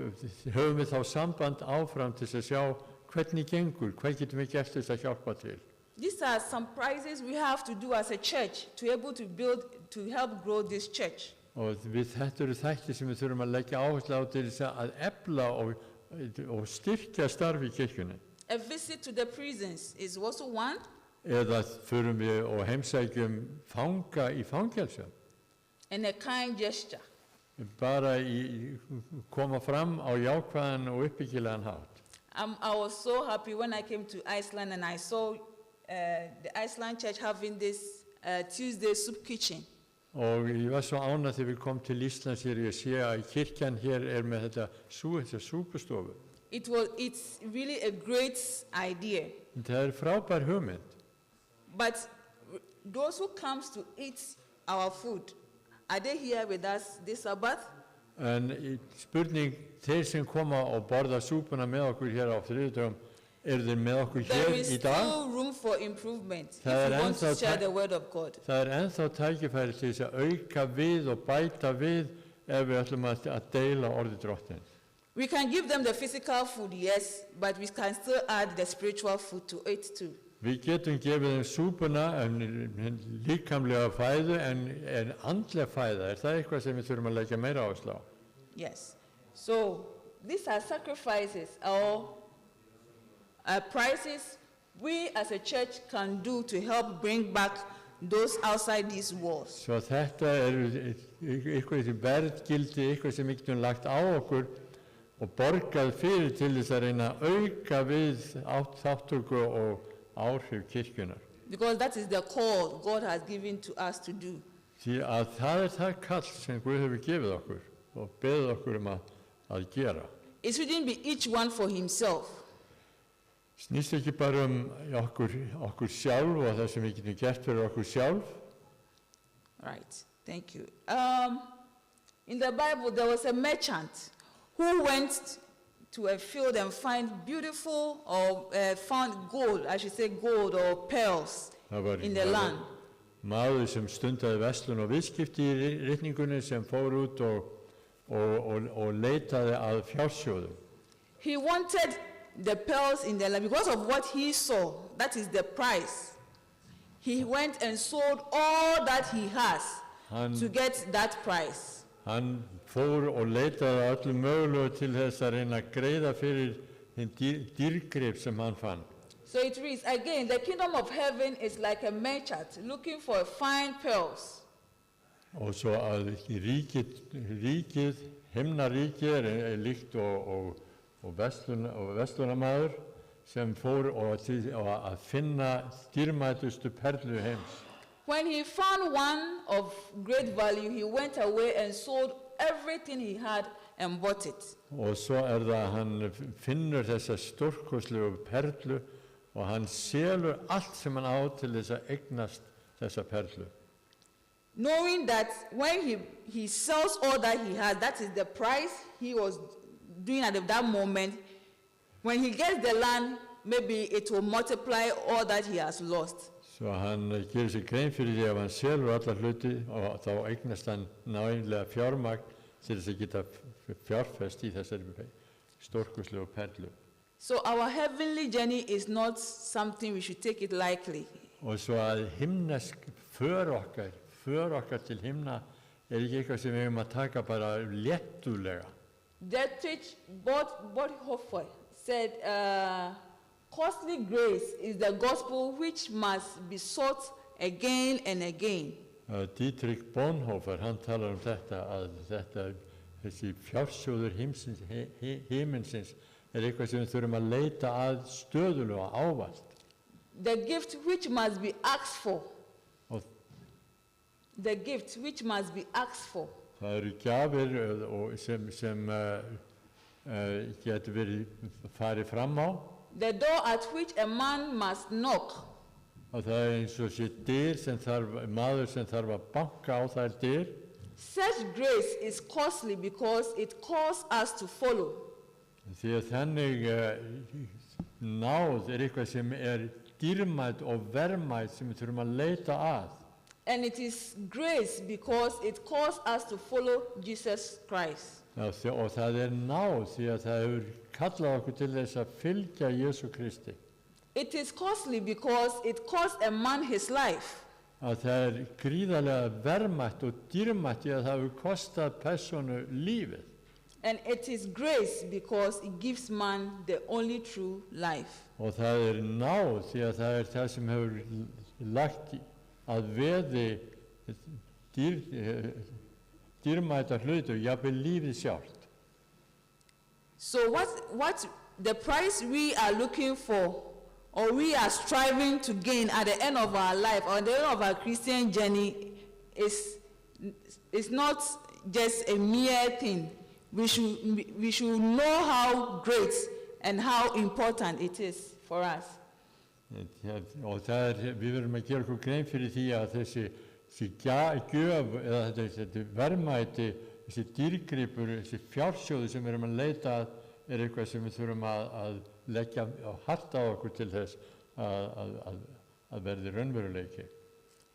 höfum við þá samband áfram til að sjá hvernig gengur, hvað getum við gert til að hjálpa til.
These are some prizes we have to do as a church to able to help grow this church.
Og þetta eru þættir sem við þurfum að leggja áherslu á til þess að efla og styrkja starf í kirkjunni.
A visit to the prisons is also one.
Eða förum við og heimsækjum fanga í fangelsi.
And a kind gesture.
Bara koma fram á jákvæðan og uppbyggilegan hátt.
I was so happy when I came to Iceland and I saw the Iceland church having this Tuesday soup kitchen.
Og ég var svo ánægð þegar við kom til Íslands hér og sé að kirkjan hér með þetta súpustofu.
It's really a great idea.
Það frábær hugmynd.
But those who comes to eat our food, are they here with us this Sabbath?
En spurning, þeir sem koma og borða súpuna með okkur hér á þriðjudögum, þeir með okkur hér í dag?
There is still room for improvement if we want to share the word of God.
Það ennþá tækifæri til þess að auka við og bæta við ef við ætlum að deila orði Drottins.
We can give them the physical food, yes, but we can still add the spiritual food to it too.
Við getum gefið þeim súpuna líkamlega fæðu en andlega fæða, það eitthvað sem við þurfum að leggja meira áherslu á?
Yes. So these are sacrifices or prices we as a church can do to help bring back those outside these walls.
Svo þetta eitthvað sem verðgildi, eitthvað sem við getum lagt á okkur og borgað til þess að reyna að auka við þátttöku og áhrif kirkjunar.
because that is the call God has given to us to do.
Því að það það kall sem Guð hefur gefið okkur og beðið okkur að gera.
It shouldn't be each one for himself.
Snýst ekki bara okkur sjálf og það sem við getum gert fyrir okkur sjálf.
Right, thank you. In the Bible, there was a merchant who went to a field and found beautiful or found gold, I should say gold or pearls in the land.
Maður sem stundaði verslun og viðskipti í ritningunni sem fór út og leitaði að fjársjóðum.
He wanted the pearls in the land because of what he saw, that is the price. He went and sold all that he has to get that price.
Hann fór og leitaði að öllum mögulegu til þess að reyna að greiða fyrir hinn dýrgrip sem hann fann.
So it reads, again, the kingdom of heaven is like a merchant looking for fine pearls.
Og svo að ríkið, himnaríkið líkt og verslunarmaður sem fór að finna dýrmætustu perlu heims.
When he found one of great value, he went away and sold everything he had and bought it.
Og svo það að hann finnur þessa stórkostlegu perlu og hann selur allt sem hann á til þess að eignast þessa perlu.
Knowing that when he sells all that he has, that is the price he was doing at that moment. When he gets the land, maybe it will multiply all that he has lost.
Svo hann gerir sér grein fyrir því að hann selur alla hluti og þá eignast hann nægilega fjármagn til þess að geta fjárfest í þessari stórkostlegu perlu.
So our heavenly journey is not something we should take it lightly.
Og svo að himnesk för okkar til himna ekki eitthvað sem við höfum að taka bara léttulega.
Dietrich Bonhoeffer said, costly grace is the gospel which must be sought again and again.
Dietrich Bonhoeffer, hann talar þetta að þessi fjársjóður himinsins eitthvað sem við þurfum að leita að stöðulega ávallt.
The gift which must be asked for. The gift which must be asked for.
Það eru gjafir sem getur verið farið fram á.
The door at which a man must knock.
Og það eins og sé maður sem þarf að banka á þær dyr.
Such grace is costly because it calls us to follow.
Því að þannig náð eitthvað sem dýrmætt og verðmætt sem við þurfum að leita að.
And it is grace because it calls us to follow Jesus Christ.
Og það náð því að það hefur kallað okkur til þess að fylgja Jesú Kristi.
It is costly because it cost a man his life.
Að það gríðarlega verðmætt og dýrmætt því að það hefur kostað persónu lífið.
And it is grace because it gives man the only true life.
Og það náð því að það það sem hefur lagt að veði dýrmæta hluti og jafnvel lífið sjálft.
So what the price we are looking for or we are striving to gain at the end of our life or the end of our Christian journey is not just a mere thing. We should know how great and how important it is for us.
Og við verðum að gera okkur grein fyrir því að þessi gjöf eða þetta verðmæti, þessi dýrgripur, þessi fjársjóði sem við erum að leita að eitthvað sem við þurfum að leggja hart á okkur til þess að verði raunveruleiki.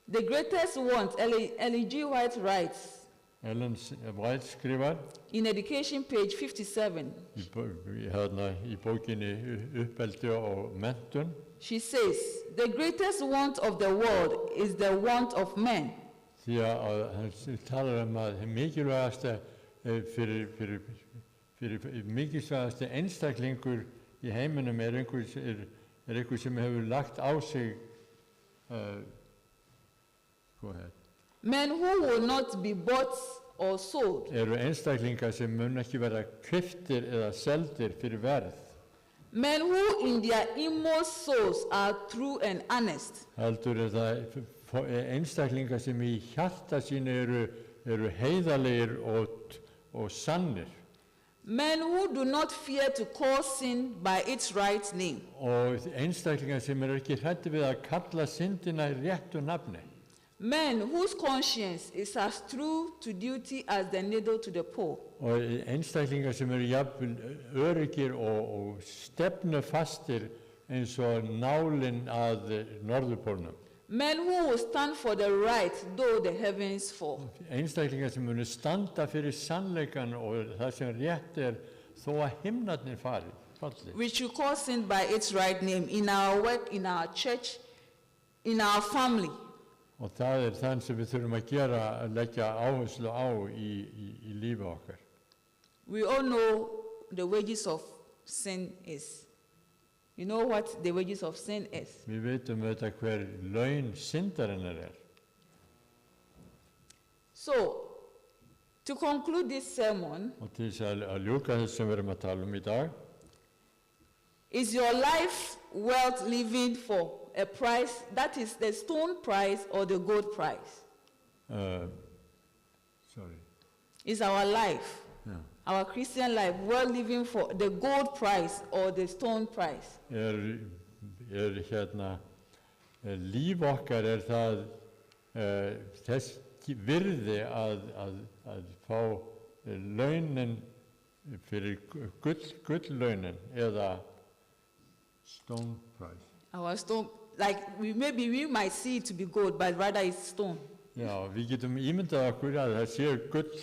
The greatest want, Ellen G. White writes,
Ellen White skrifar
in Education, page 57.
Í bókinni Uppeldi og menntun.
She says, the greatest want of the world is the want of men.
Því að hann talar að mikilvægasta fyrir mikilvægasta einstaklingur í heiminum einhver sem hefur lagt á sig
Men who will not be bought or sold.
Einstaklingar sem mun ekki vera keyptir eða seldir fyrir verð.
Men who in their inmost souls are true and honest.
heldur það einstaklingar sem í hjarta sínu eru heiðarlegir og sannir.
Men who do not fear to call sin by its right name.
Og einstaklingar sem eru ekki hræddir við að kalla syndina í réttu nafni.
Men whose conscience is as true to duty as the needle to the pole.
Og einstaklingar sem eru jafnvel öruggir og stefnufastir eins og nálin að norðurpólnum.
Men who will stand for the right though the heavens fall.
Einstaklingar sem munu standa fyrir sannleikan og það sem rétt þó að himnarnir falli.
We should call sin by its right name in our work, in our church, in our family.
Og það þann sem við þurfum að gera, að leggja áherslu á í lífi okkar.
We all know the wages of sin is. You know what the wages of sin is.
Við veitum auðvitað hver laun syndarinnar
So, to conclude this sermon,
Og til þess að ljúka þess sem við erum að tala í dag,
is your life worth living for a price that is the stone price or the gold price? Is our life, our Christian life, worth living for the gold price or the stone price?
Líf okkar það þess virði að fá launin fyrir gull-launin eða stone price.
Our stone, like maybe we might see it to be gold, but rather it's stone.
Já, við getum ímyndað okkur að það séu gull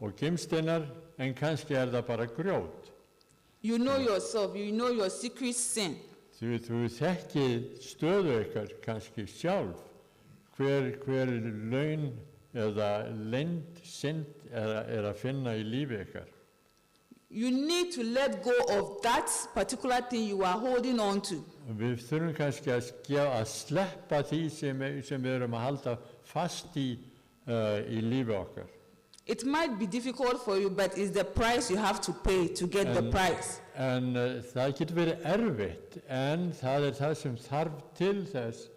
og gimsteinar, en kannski það bara grjót.
You know yourself, you know your secret sin.
Þú þekkið stöðu ykkar kannski sjálf, hver laun eða leynd synd að finna í lífi ykkar.
You need to let go of that particular thing you are holding on to.
Við þurfum kannski að sleppa því sem við erum að halda fast í lífi okkar.
It might be difficult for you, but it's the price you have to pay to get the price.
En það getur verið erfitt, en það það sem þarf til þess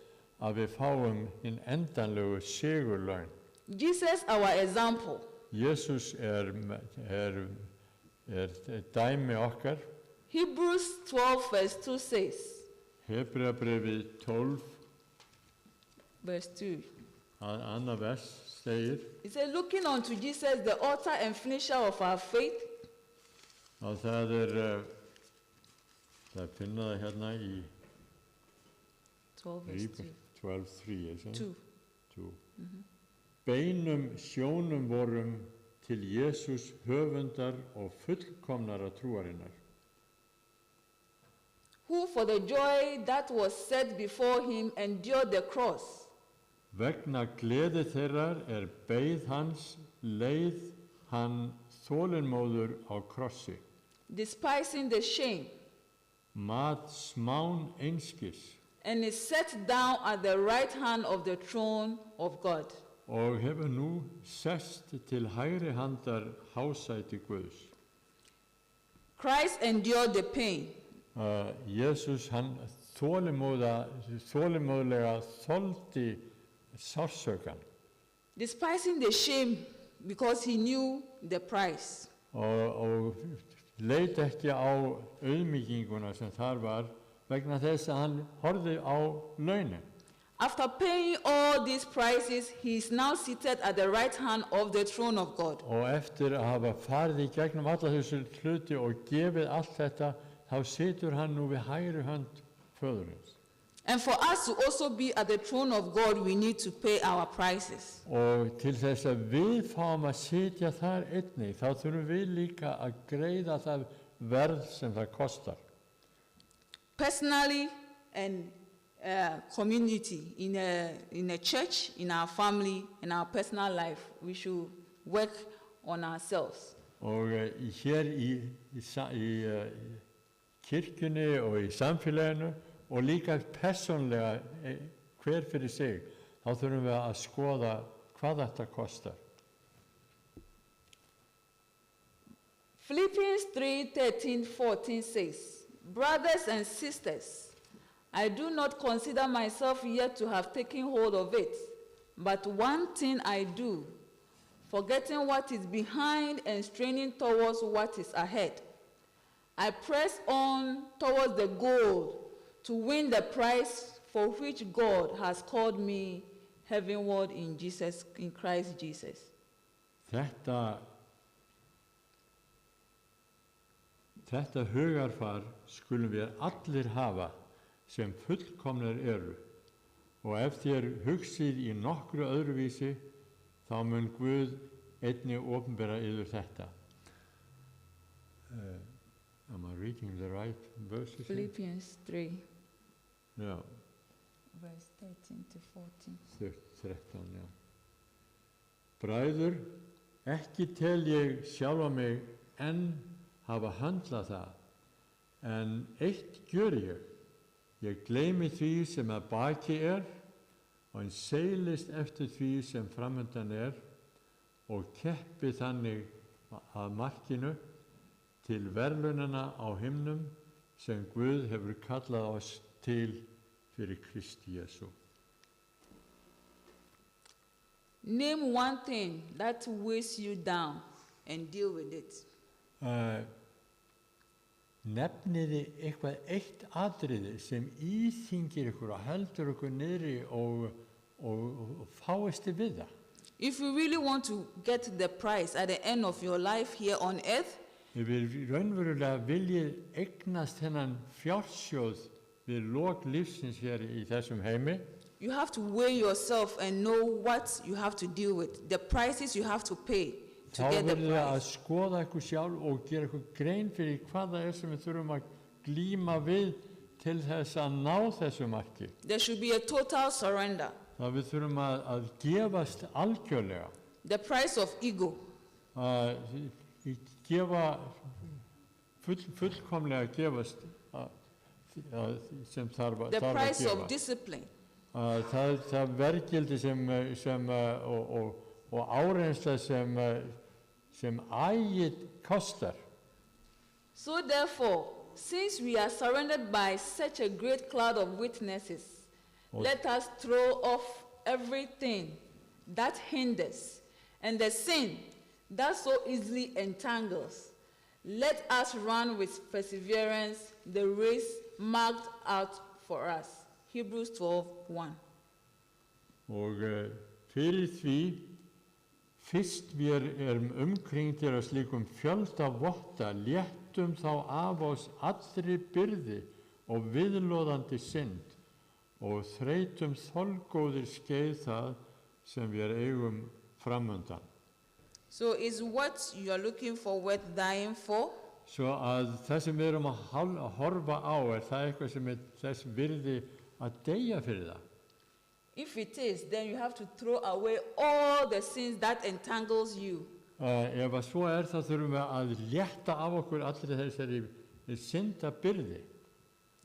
að við fáum hinn endanlegu sigurlaun.
Jesus, our example.
Jesus dæmi okkar.
Hebrews 12 verse 2 says.
Hebreabréfið 12
verse 2.
Annað vers segir.
It says, looking unto Jesus, the author and finisher of our faith.
Og það finna það hérna í
12 verse 2.
2. Beinum sjónum vorum til Jesús höfundar og fullkomnara trúarinnar.
Who for the joy that was set before him endured the cross.
Vegna gleði þeirrar beið hans, leið hann þolinmóður á krossi.
Despising the shame.
Mat smán einskis.
And is set down at the right hand of the throne of God.
Og hefur nú sest til hægri handar hásæti Guðs.
Christ endured the pain.
Jesus hann þolinmóðlega þoldi sársaukan.
Despising the shame because he knew the price.
Og leit ekki á auðmýkinguna sem þar var vegna þess að hann horfði á launin.
After paying all these prices, he is now seated at the right hand of the throne of God.
Og eftir að hafa farið í gegnum alla þessu hluti og gefið allt þetta, þá situr hann nú við hægri hönd föðurins.
And for us to also be at the throne of God, we need to pay our prices.
Og til þess að við fáum að sitja þar einnig, þá þurfum við líka að greiða það verð sem það kostar.
Personally and community, in a church, in our family, in our personal life, we should work on ourselves.
Og hér í kirkjunni og í samfélaginu og líka persónlega hver fyrir sig, þá þurfum við að skoða hvað þetta kostar.
Philippians 3:13-14 says, Brothers and sisters, I do not consider myself yet to have taken hold of it, but one thing I do, forgetting what is behind and straining towards what is ahead. I press on towards the goal to win the prize for which God has called me heavenward in Christ Jesus.
Þetta hugarfar skulum við allir hafa sem fullkomnir eru, og ef þér hugsið í nokkru öðruvísi, þá mun Guð einnig opinbera yður þetta. Am I reading the right verses?
Philippians 3,
Já,
verse 13 to 14.
13, já. Bræður, ekki tel ég sjálfa mig enn hafa höndlað það, en eitt gjöri ég. Ég gleymi því sem að baki og en seilist eftir því sem framundan og keppi þannig að markinu til verðlaunanna á himnum sem Guð hefur kallað oss til fyrir Kristi Jesú.
Name one thing that weighs you down and deal with it.
Nefniði eitthvað eitt atriði sem íþyngir ykkur og heldur ykkur niðri og fáist við það.
If you really want to get the prize at the end of your life here on earth,
Ef við raunverulega viljið eignast þennan fjársjóð við lok lífsins hér í þessum heimi,
you have to weigh yourself and know what you have to deal with, the prices you have to pay to
þá
get the
verður að
prize.
skoða ykkur sjálf og gera ykkur grein fyrir hvað það sem við þurfum að glíma við til þess að ná þessu marki.
There should be a total surrender.
Það við þurfum að gefast algjörlega,
The price of ego,
að gefa fullkomlega gefast sem þarf
the
að
price
gefa.
of discipline,
Það verðgildi og áreynsla sem ægið kostar.
So therefore, since we are surrounded by such a great cloud of witnesses, let us throw off everything that hinders and the sin that so easily entangles. Let us run with perseverance the race marked out for us. Hebrews 12:1.
Og fyrir því, fyrst við umkringdir af slíkum fjölda votta, léttum þá af oss allri byrði og viðloðandi synd og þreytum þolgóðir skeið það sem við eigum framundan.
So is what you are looking for worth dying for?
Svo að það sem við erum að horfa á það eitthvað sem þess virði að deyja fyrir það.
If it is, then you have to throw away all the sins that entangles you.
Ef að svo þá þurfum við að létta af okkur allri þessari syndabyrði.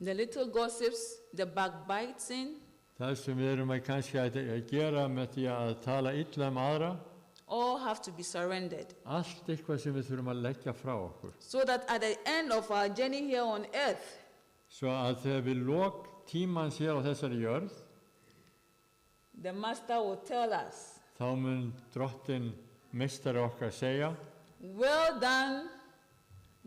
The little gossips, the backbiting,
Það sem við erum kannski að gera með því að tala illa aðra,
all have to be surrendered.
allt eitthvað sem við þurfum að leggja frá okkur.
So that at the end of our journey here on earth,
Svo að þegar við lok tímans hér á þessari jörð,
the master will tell us,
þá mun drottinn meistari okkar segja,
well done,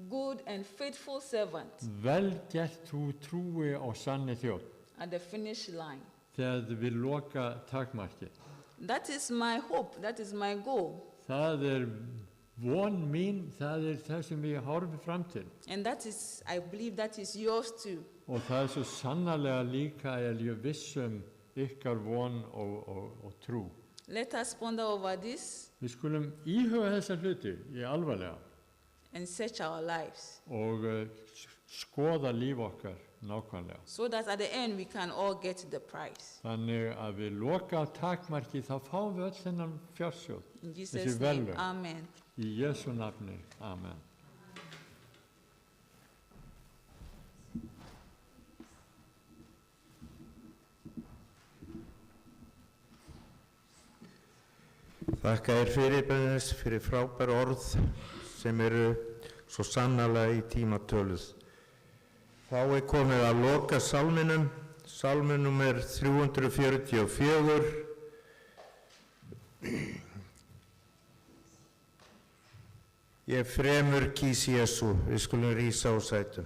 good and faithful servant,
vel gert þú trúi og sanni þjónn,
at the finish line.
þegar við loka takmarkið.
That is my hope, that is my goal.
Það von mín, það það sem ég horfi fram til.
And that is, I believe that is yours too.
Og það svo sannarlega líka ég viss ykkar von og trú.
Let us ponder over this
Við skulum íhuga þessa hluti í alvarlega
and search our lives,
og skoða líf okkar nákvæmlega.
so that at the end we can all get the prize.
Þannig að við loka takmarki þá fáum við öll þennan fjársjóð.
In
Þessi
Jesus' name,
verðlaun.
amen.
Í Jesú nafni. Amen.
Þakka þér fyrirbeiðis fyrir frábær orð sem eru svo sannarlega í tíma töluð. Þá komið að loka sálminum, sálmin númer 344. Ég fremur kýs Jesú, við skulum rísa á sætum.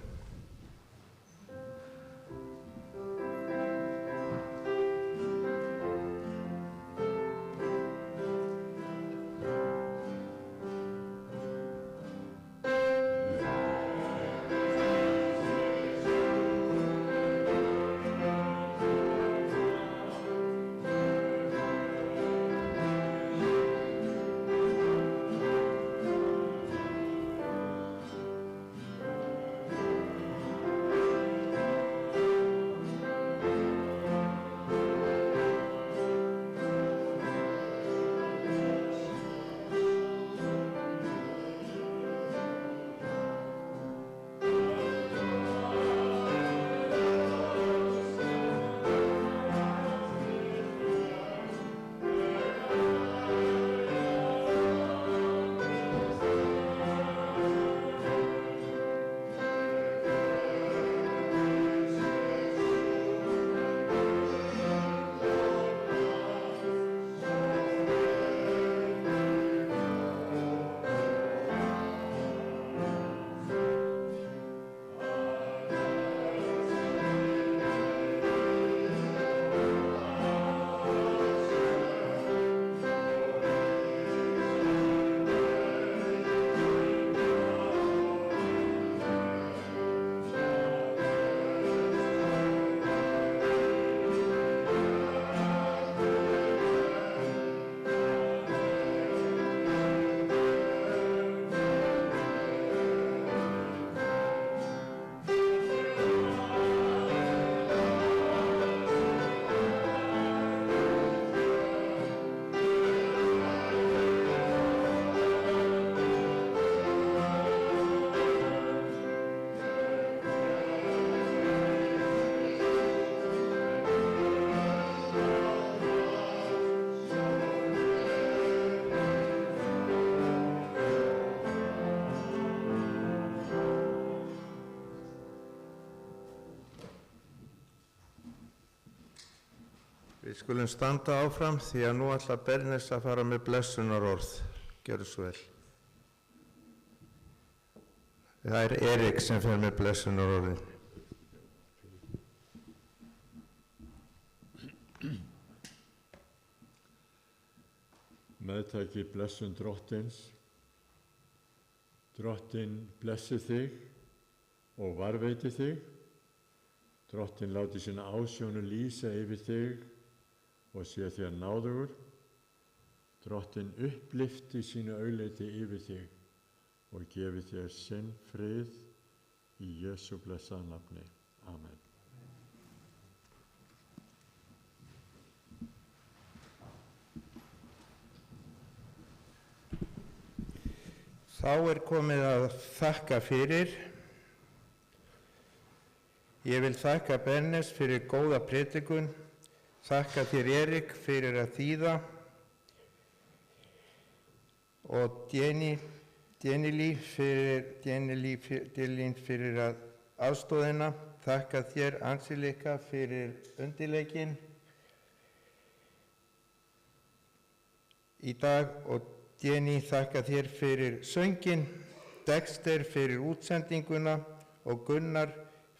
Við skulum standa áfram því að nú ætla Bernes að fara með blessunarorð. Gjörðu svo vel. Það Erik sem fer með blessunarorðin.
Meðtaki blessun Drottins. Drottin blessi þig og varveiti þig. Drottin láti sína ásjónu lýsa yfir þig og sé þér náðugur. Drottin upplifti sínu augliti yfir þig og gefi þér sinn frið í Jesú blessaða nafni. Amen.
Þá komið að þakka fyrir. Ég vil þakka Bernes fyrir góða prédikun, þakka þér Erik fyrir að þýða og Djenilí fyrir að aðstoðina, þakka þér Angelika fyrir undirleikinn í dag og Jenny þakka þér fyrir sönginn, Dexter fyrir útsendinguna og Gunnar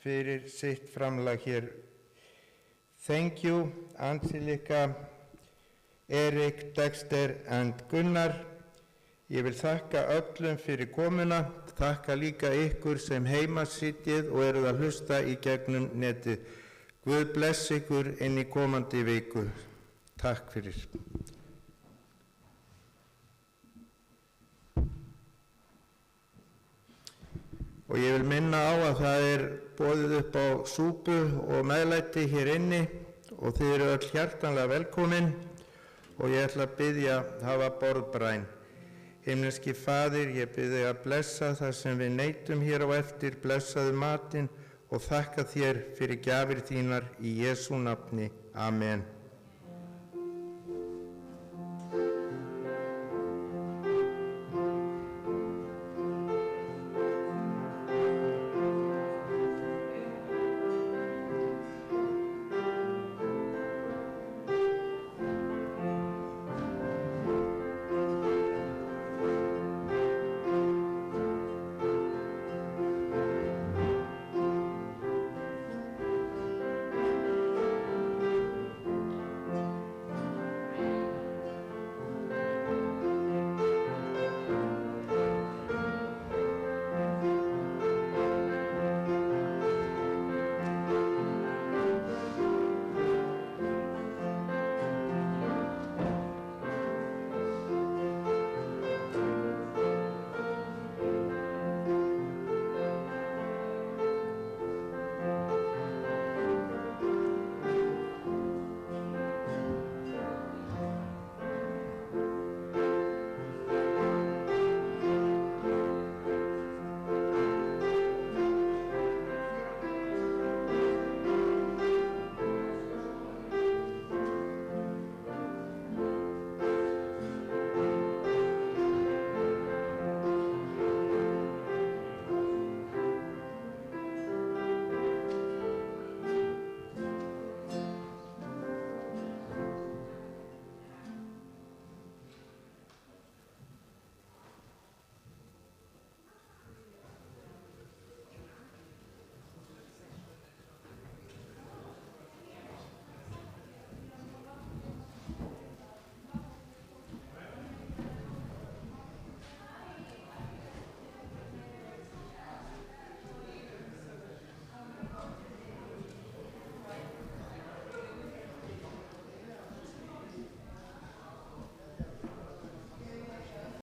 fyrir sitt framlag hér. Thank you, Angelika, Erik, Dexter and Gunnar. Ég vil þakka öllum fyrir komuna, þakka líka ykkur sem heima sitjið og eruð að hlusta í gegnum netið. Guð bless ykkur inn í komandi viku. Takk fyrir. Og ég vil minna á að það boðið upp á súpu og meðlæti hér inni og þið eru öll hjartanlega velkomin og ég ætla að biðja hafa borðbræn. Himneski Faðir, ég bið þig að blessa það sem við neytum hér á eftir, blessaðu matinn og þakka þér fyrir gjafir þínar í Jesú nafni. Amen.